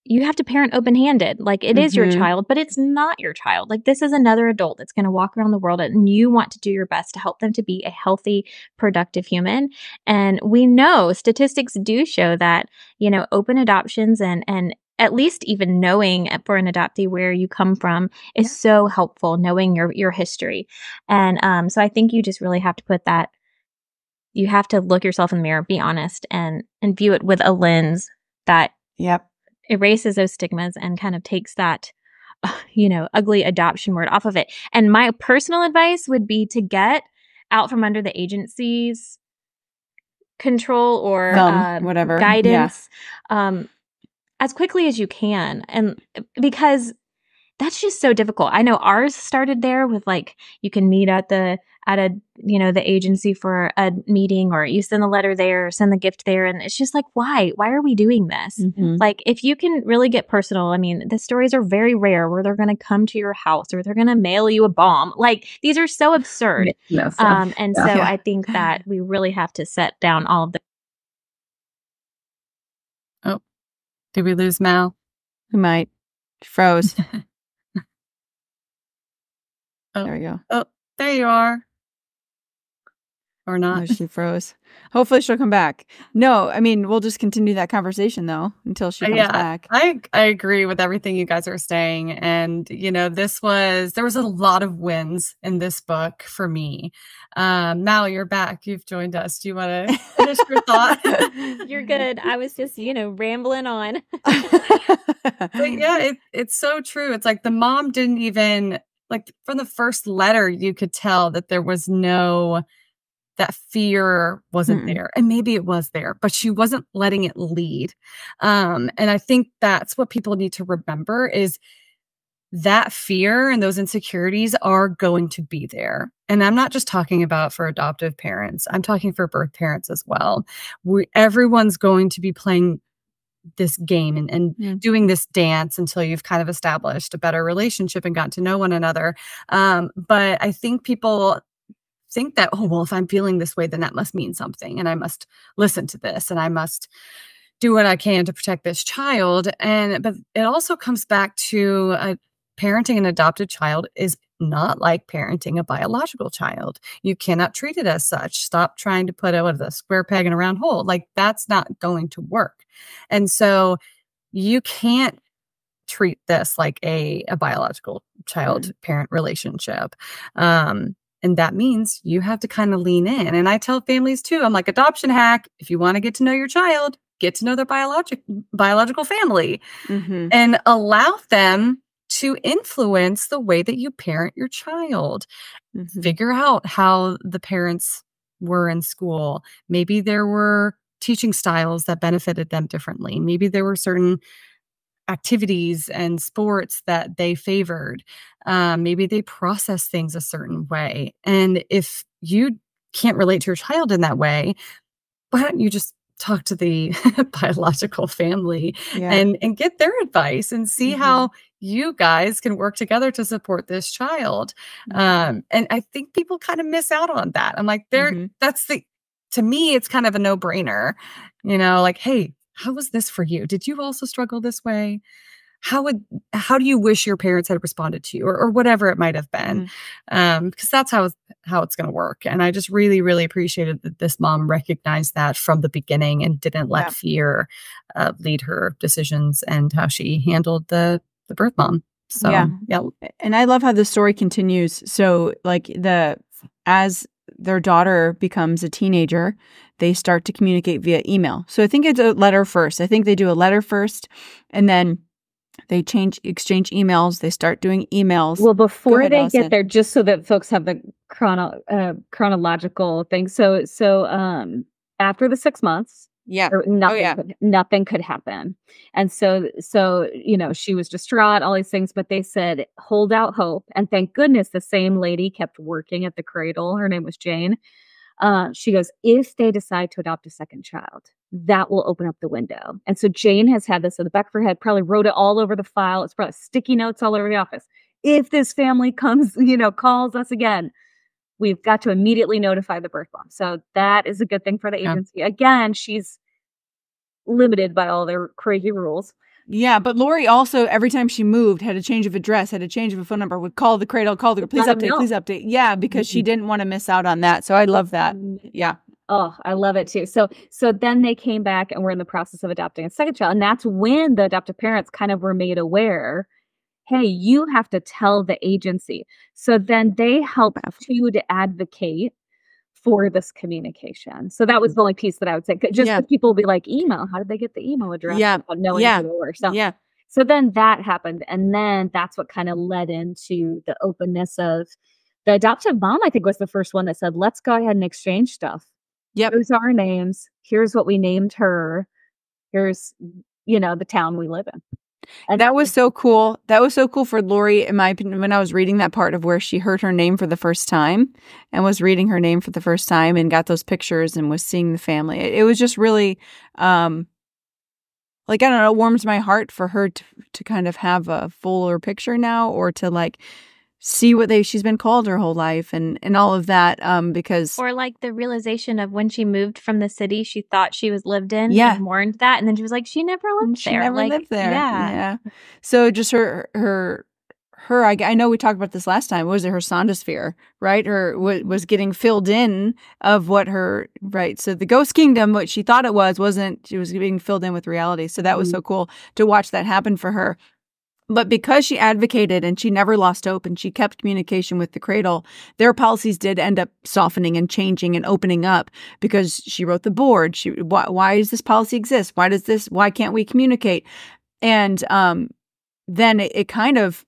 you have to parent open-handed. Like, it is your child, but it's not your child. Like, this is another adult that's going to walk around the world, and you want to do your best to help them to be a healthy, productive human. And we know statistics do show that, you know, open adoptions and at least even knowing for an adoptee where you come from is so helpful, knowing your history. And so I think you just really have to put that, you have to look yourself in the mirror, be honest, and view it with a lens that erases those stigmas and kind of takes that, you know, ugly adoption word off of it. And my personal advice would be to get out from under the agency's control or whatever guidance as quickly as you can. And because that's just so difficult. I know ours started there with, like, you can meet at a you know, the agency for a meeting, or you send the letter there, or send the gift there. And it's just like, why are we doing this? Like, if you can really get personal, I mean, the stories are very rare where they're going to come to your house or they're going to mail you a bomb. Like, these are so absurd. So I think that we really have to set down all of the. Oh, did we lose Mal? We might. Froze. There we go. Oh, there you are. Or not. No, she froze. Hopefully she'll come back. No, I mean, we'll just continue that conversation, though, until she comes back. I agree with everything you guys are saying. And, you know, there was a lot of wins in this book for me. Mal, you're back. You've joined us. Do you want to finish your thought? You're good. I was just, you know, rambling on. But yeah, it's so true. It's like the mom didn't even, like, from the first letter, you could tell that there was that fear wasn't there. And maybe it was there, but she wasn't letting it lead. And I think that's what people need to remember, is that fear and those insecurities are going to be there. And I'm not just talking about for adoptive parents. I'm talking for birth parents as well. Everyone's going to be playing this game and doing this dance until you've kind of established a better relationship and gotten to know one another. But I think people think that, oh, well, if I'm feeling this way, then that must mean something, and I must listen to this, and I must do what I can to protect this child. But it also comes back to parenting an adopted child is not like parenting a biological child. You cannot treat it as such. Stop trying to put a square peg in a round hole. Like, that's not going to work. And so you can't treat this like a biological child-parent relationship. And that means you have to kind of lean in. And I tell families too, I'm like, adoption hack, if you want to get to know your child, get to know their biological family and allow them to influence the way that you parent your child. Figure out how the parents were in school. Maybe there were teaching styles that benefited them differently. Maybe there were certain activities and sports that they favored. Maybe they process things a certain way. And if you can't relate to your child in that way, why don't you just talk to the biological family and get their advice and see how you guys can work together to support this child. And I think people kind of miss out on that. I'm like, to me, it's kind of a no-brainer, you know, like, hey, how was this for you? Did you also struggle this way? How do you wish your parents had responded to you, or whatever it might have been? Because that's how it's going to work. And I just really, really appreciated that this mom recognized that from the beginning and didn't let fear lead her decisions and how she handled the birth mom. So, yeah. And I love how the story continues. So like as their daughter becomes a teenager, they start to communicate via email. So I think it's a letter first. I think they do a letter first, and then they exchange emails. They start doing emails. Well, before they get there, just so that folks have the chronological thing. So after the 6 months, nothing could happen. And so, she was distraught, all these things, but they said, hold out hope. And thank goodness the same lady kept working at the cradle. Her name was Jane. She goes, if they decide to adopt a second child, that will open up the window. And so Jane has had this in the back of her head, probably wrote it all over the file. It's probably sticky notes all over the office. If this family comes, calls us again, we've got to immediately notify the birth mom. So that is a good thing for the agency. Yeah. Again, she's limited by all their crazy rules. Yeah, but Lorri also, every time she moved, had a change of address, had a change of a phone number, would call the cradle, please update. Yeah, because she didn't want to miss out on that. So I love that. Yeah. Oh, I love it too. So then they came back and were in the process of adopting a second child. And that's when the adoptive parents kind of were made aware, hey, you have to tell the agency. So then they help to advocate for this communication. So that was the only piece that I would say. Just people will be like, email, how did they get the email address? Knowing who they were. So then that happened. And then that's what kind of led into the openness of the adoptive mom, I think, was the first one that said, let's go ahead and exchange stuff. Yep. Here's our names. Here's what we named her. Here's, the town we live in. And that was so cool. That was so cool for Lorri, in my opinion, when I was reading that part of where she heard her name for the first time and was reading her name for the first time and got those pictures and was seeing the family. It was just really, I don't know, it warms my heart for her to kind of have a fuller picture now, or to see what she's been called her whole life and all of that, because... Or the realization of when she moved from the city, she thought she was lived in and mourned that. And then she was like, she never lived there. She never lived there. Yeah. So just her, I know we talked about this last time. Was it her sondosphere, right? Or was getting filled in of what her, right? So the ghost kingdom, what she thought it wasn't, she was being filled in with reality. So that was so cool to watch that happen for her. But because she advocated and she never lost hope and she kept communication with the cradle, their policies did end up softening and changing and opening up because she wrote the board. Why does this policy exist? Why can't we communicate? And then it kind of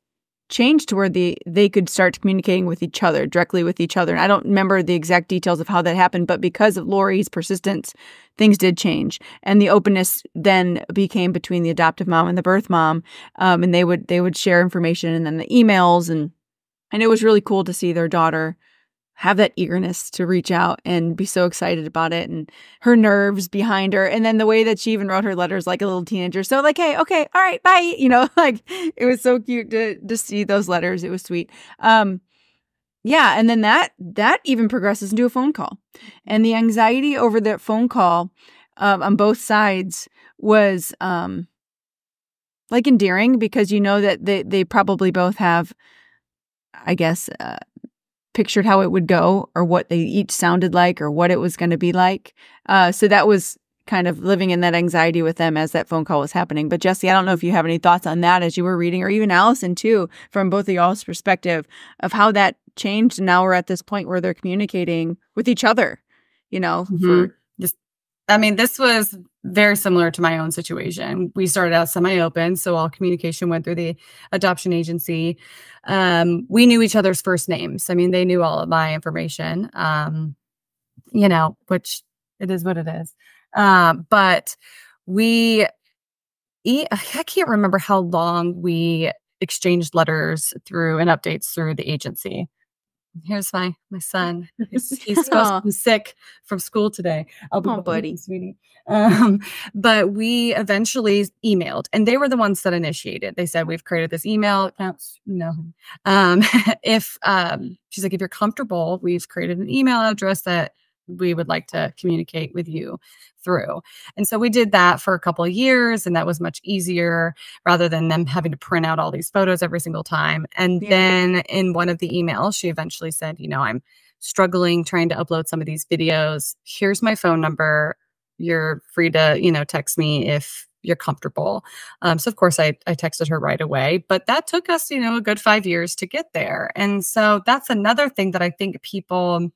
changed to where they could start communicating with each other, directly with each other. And I don't remember the exact details of how that happened, but because of Lorri's persistence, things did change. And the openness then became between the adoptive mom and the birth mom. And they would share information, and then the emails, and it was really cool to see their daughter have that eagerness to reach out and be so excited about it, and her nerves behind her. And then the way that she even wrote her letters like a little teenager. So hey, okay, all right, bye. It was so cute to see those letters. It was sweet. And then that even progresses into a phone call. And the anxiety over that phone call on both sides was endearing, because that they probably both have, I guess, pictured how it would go, or what they each sounded like, or what it was going to be like. So that was kind of living in that anxiety with them as that phone call was happening. But Jesse, I don't know if you have any thoughts on that as you were reading, or even Allison too, from both of y'all's perspective of how that changed. And now we're at this point where they're communicating with each other, this was very similar to my own situation. We started out semi-open, so all communication went through the adoption agency. We knew each other's first names. They knew all of my information, which it is what it is. But I can't remember how long we exchanged letters through and updates through the agency. Here's my son. He's supposed to be sick from school today. I'll be buddy, sweetie. But we eventually emailed, and they were the ones that initiated. They said, we've created this email account. No. She's like, if you're comfortable, we've created an email address that we would like to communicate with you through. And so we did that for a couple of years, and that was much easier rather than them having to print out all these photos every single time. And then in one of the emails, she eventually said, I'm struggling trying to upload some of these videos. Here's my phone number. You're free to, text me if you're comfortable. So of course I texted her right away, but that took us, a good 5 years to get there. And so that's another thing that I think people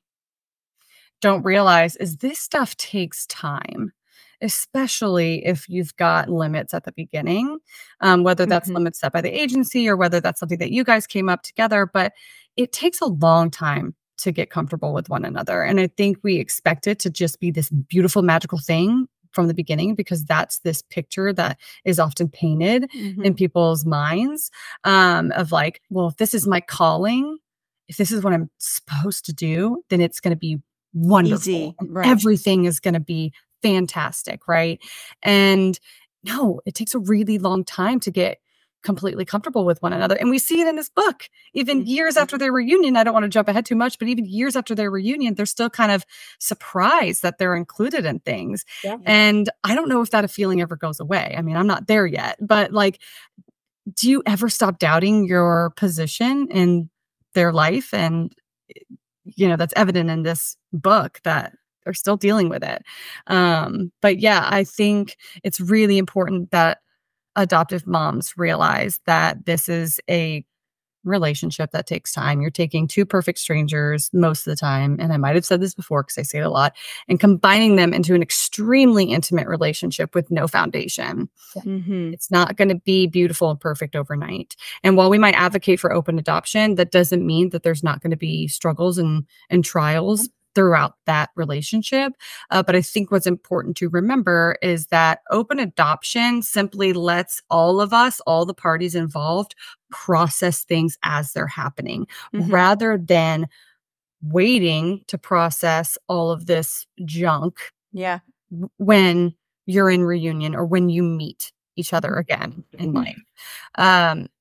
don't realize is this stuff takes time, especially if you've got limits at the beginning, whether that's limits set by the agency or whether that's something that you guys came up together. But it takes a long time to get comfortable with one another. And I think we expect it to just be this beautiful, magical thing from the beginning, because that's this picture that is often painted in people's minds, of like, well, if this is my calling, if this is what I'm supposed to do, then it's going to be wonderful. Easy, right. Everything is going to be fantastic, right? And no, it takes a really long time to get completely comfortable with one another. And we see it in this book, even years after their reunion. I don't want to jump ahead too much, but even years after their reunion, they're still kind of surprised that they're included in things. Yeah. And I don't know if that feeling ever goes away. I mean, I'm not there yet, but like, do you ever stop doubting your position in their life? And, that's evident in this book that they're still dealing with it. But yeah, I think it's really important that adoptive moms realize that this is a relationship that takes time. You're taking two perfect strangers most of the time, and I might have said this before because I say it a lot, and combining them into an extremely intimate relationship with no foundation. It's not going to be beautiful and perfect overnight. And while we might advocate for open adoption, that doesn't mean that there's not going to be struggles and trials throughout that relationship. But I think what's important to remember is that open adoption simply lets all of us, all the parties involved, process things as they're happening, rather than waiting to process all of this junk when you're in reunion or when you meet each other again in life.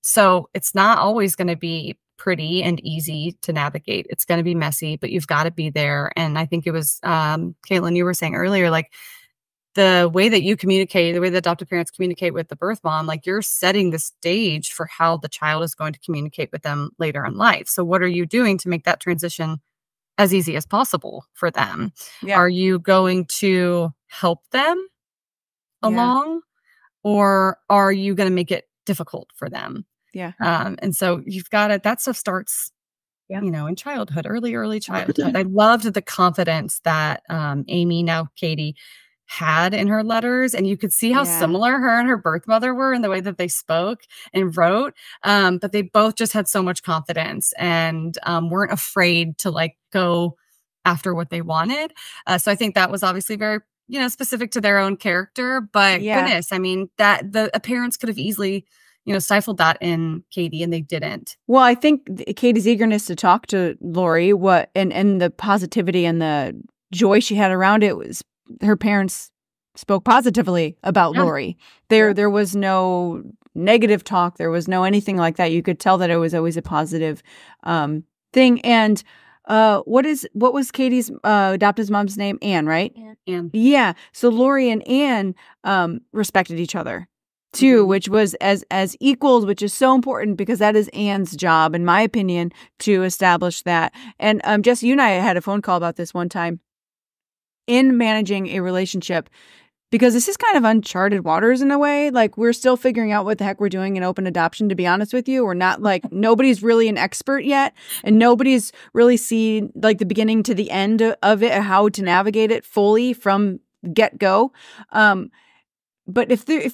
So it's not always going to be pretty and easy to navigate. It's going to be messy, but you've got to be there. And I think it was, Caitlin, you were saying earlier, like the way that you communicate, the way that adoptive parents communicate with the birth mom, like you're setting the stage for how the child is going to communicate with them later in life. So what are you doing to make that transition as easy as possible for them? Yeah. Are you going to help them along, or are you going to make it difficult for them? Yeah. And so you've got to, that stuff starts, in childhood, early childhood. I loved the confidence that Amy, now Katie, had in her letters. And you could see how similar her and her birth mother were in the way that they spoke and wrote. But they both just had so much confidence and weren't afraid to like go after what they wanted. So I think that was obviously very, specific to their own character. But goodness, I mean, that the parents could have easily stifled that in Katie, and they didn't. Well, I think Katie's eagerness to talk to Lorri, and the positivity and the joy she had around it, was her parents spoke positively about Lorri. There was no negative talk. There was no anything like that. You could tell that it was always a positive thing. And what was Katie's adoptive mom's name? Anne, right? Anne. Yeah. So Lorri and Anne respected each other too, which was as equals, which is so important because that is Anne's job, in my opinion, to establish that. And Jess, you and I had a phone call about this one time in managing a relationship, because this is kind of uncharted waters in a way. Like, we're still figuring out what the heck we're doing in open adoption, to be honest with you. We're not like, nobody's really an expert yet, and nobody's really seen like the beginning to the end of it, how to navigate it fully from get-go. But if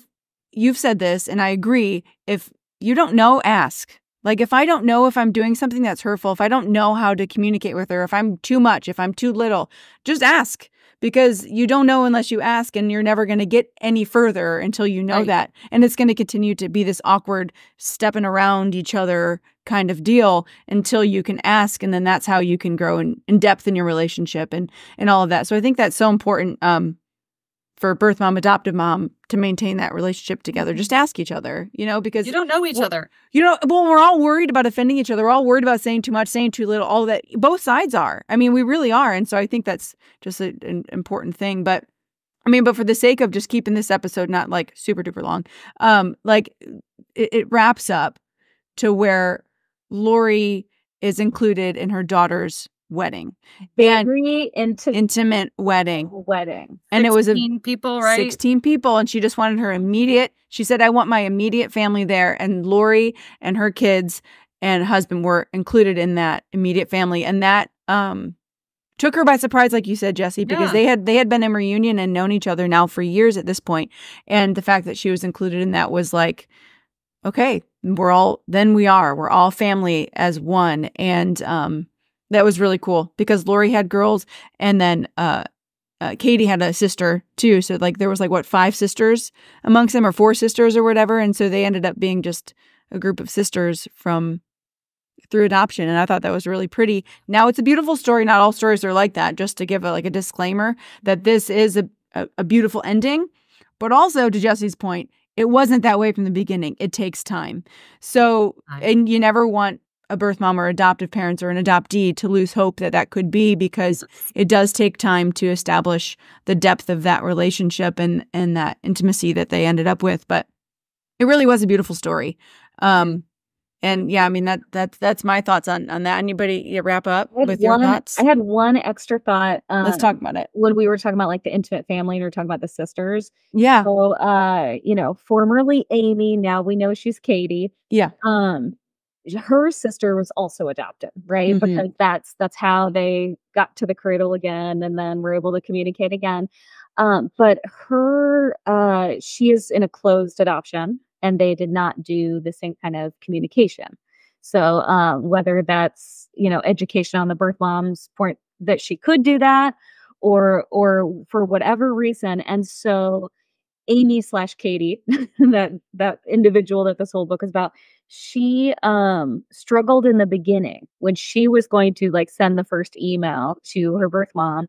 you've said this, and I agree, if you don't know, ask. Like, if I don't know if I'm doing something that's hurtful, if I don't know how to communicate with her, if I'm too much, if I'm too little, just ask. Because you don't know unless you ask, and you're never going to get any further until you know that. And it's going to continue to be this awkward stepping around each other kind of deal until you can ask. And then that's how you can grow in depth in your relationship and all of that. So I think that's so important for birth mom, adoptive mom, to maintain that relationship together. Just ask each other, because you don't know each other. Well, we're all worried about offending each other. We're all worried about saying too much, saying too little, all of that. Both sides are. I mean, we really are. And so I think that's just an important thing. But but for the sake of just keeping this episode not like super duper long, it wraps up to where Lorri is included in her daughter's wedding. Very intimate wedding. And it was 16 people, right? 16 people. And she just wanted her immediate. She said, I want my immediate family there. And Lorri and her kids and husband were included in that immediate family. And that took her by surprise, like you said, Jesse, because they had been in reunion and known each other now for years at this point. And the fact that she was included in that was like, okay, we're all family as one. And that was really cool because Lorri had girls, and then Katie had a sister too. So like there was like 5 sisters amongst them, or 4 sisters or whatever. And so they ended up being just a group of sisters through adoption. And I thought that was really pretty. Now it's a beautiful story. Not all stories are like that. Just to give a disclaimer that this is a beautiful ending, but also to Jesse's point, it wasn't that way from the beginning. It takes time. So, and you never want a birth mom or adoptive parents or an adoptee to lose hope that could be, because it does take time to establish the depth of that relationship and that intimacy that they ended up with. But it really was a beautiful story. And yeah, I mean, that's my thoughts on that. Anybody wrap up with your thoughts? I had one extra thought. Let's talk about it. When we were talking about like the intimate family and we were talking about the sisters. Yeah. So, formerly Amy, now we know she's Katie. Yeah. Her sister was also adopted, right? Mm-hmm. Because that's how they got to the cradle again, and then were able to communicate again. But she is in a closed adoption, and they did not do the same kind of communication. So whether that's, education on the birth mom's point that she could do that, or for whatever reason. And so Amy/Katie, that individual that this whole book is about, she struggled in the beginning when she was going to send the first email to her birth mom.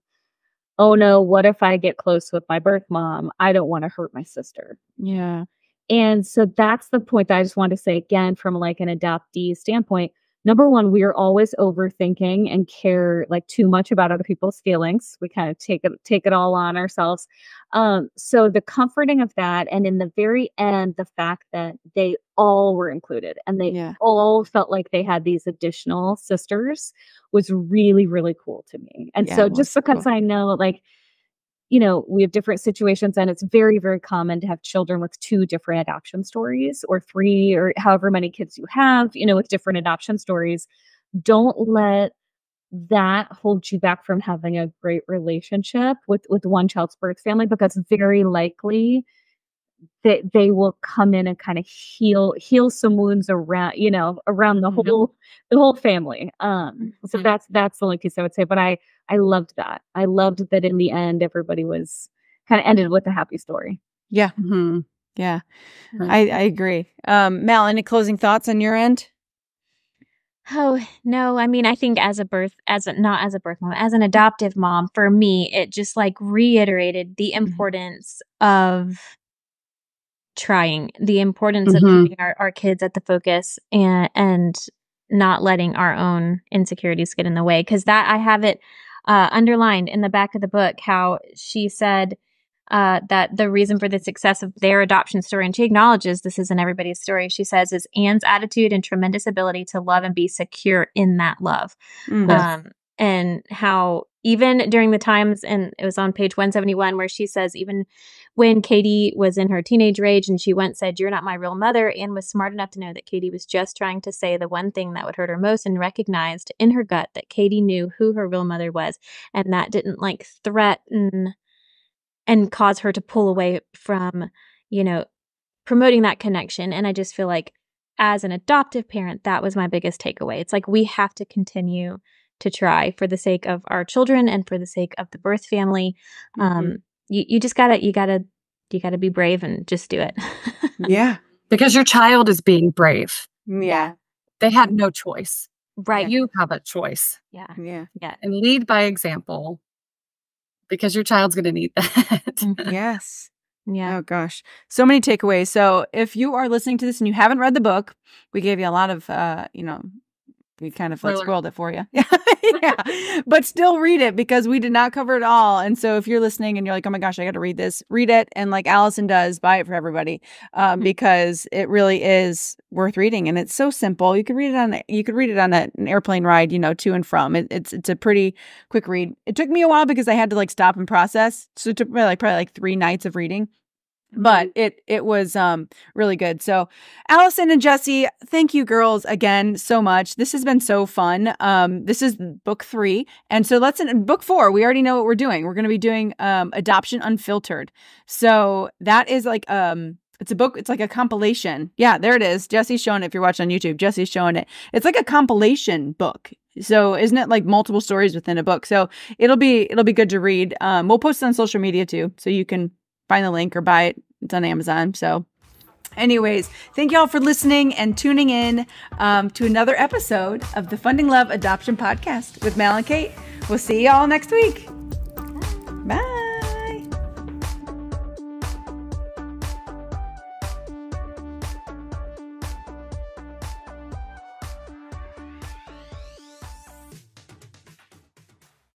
Oh no, what if I get close with my birth mom? I don't want to hurt my sister. Yeah. And so that's the point that I just wanted to say again, from an adoptee standpoint. Number one, we are always overthinking and care too much about other people's feelings. We kind of take it all on ourselves. So the comforting of that, and in the very end, the fact that they all were included and they all felt like they had these additional sisters was really, really cool to me. And so just because I know we have different situations, and it's very, very common to have children with 2 different adoption stories, or 3, or however many kids you have, with different adoption stories. Don't let that hold you back from having a great relationship with one child's birth family, because very likely they will come in and kind of heal some wounds around the whole family. So that's the only piece I would say. But I loved that. I loved that in the end, everybody was kind of ended with a happy story. Yeah. Mm-hmm. Yeah. Right. I agree. Mal, any closing thoughts on your end? Oh, no. I mean, I think not as a birth mom, as an adoptive mom, for me, it just reiterated the importance of trying, the importance of keeping our kids at the focus, and not letting our own insecurities get in the way. Because that, I have it underlined in the back of the book, how she said that the reason for the success of their adoption story, and she acknowledges this isn't everybody's story, she says, is Anne's attitude and tremendous ability to love and be secure in that love. Mm-hmm. And how even during the times, and it was on page 171, where she says, even when Katie was in her teenage age and she once said, "You're not my real mother," Anne was smart enough to know that Katie was just trying to say the one thing that would hurt her most, and recognized in her gut that Katie knew who her real mother was, and that didn't threaten and cause her to pull away from, promoting that connection. And I just feel as an adoptive parent, that was my biggest takeaway. It's we have to continue to try for the sake of our children and for the sake of the birth family. You just gotta be brave and just do it. Yeah. Because your child is being brave. Yeah. They had no choice. Right. You have a choice. Yeah. Yeah. Yeah. And lead by example, because your child's going to need that. Yes. Yeah. Oh gosh. So many takeaways. So if you are listening to this and you haven't read the book, we gave you a lot of, we kind of like spoiled it for you. Yeah. But still read it because we did not cover it all. And so if you're listening and you're like, oh my gosh, I got to read this, read it. And like Allison does, buy it for everybody because it really is worth reading. And it's so simple. You could read it on an airplane ride, to and from. It's a pretty quick read. It took me a while because I had to like stop and process. So it took me probably like 3 nights of reading. But it was really good. So Allison and Jesse, thank you girls again so much. This has been so fun. This is book 3. And so in book 4, we already know what we're doing. We're going to be doing Adoption Unfiltered. So that is like it's a book. It's like a compilation. Yeah, there it is. Jesse's showing it. If you're watching on YouTube, Jesse's showing it. It's like a compilation book. So isn't it like multiple stories within a book? So it'll be good to read. We'll post it on social media too. So you can find the link or buy it. It's on Amazon. So anyways, thank y'all for listening and tuning in to another episode of the Funding Love Adoption Podcast with Mal and Kate. We'll see y'all next week. Bye.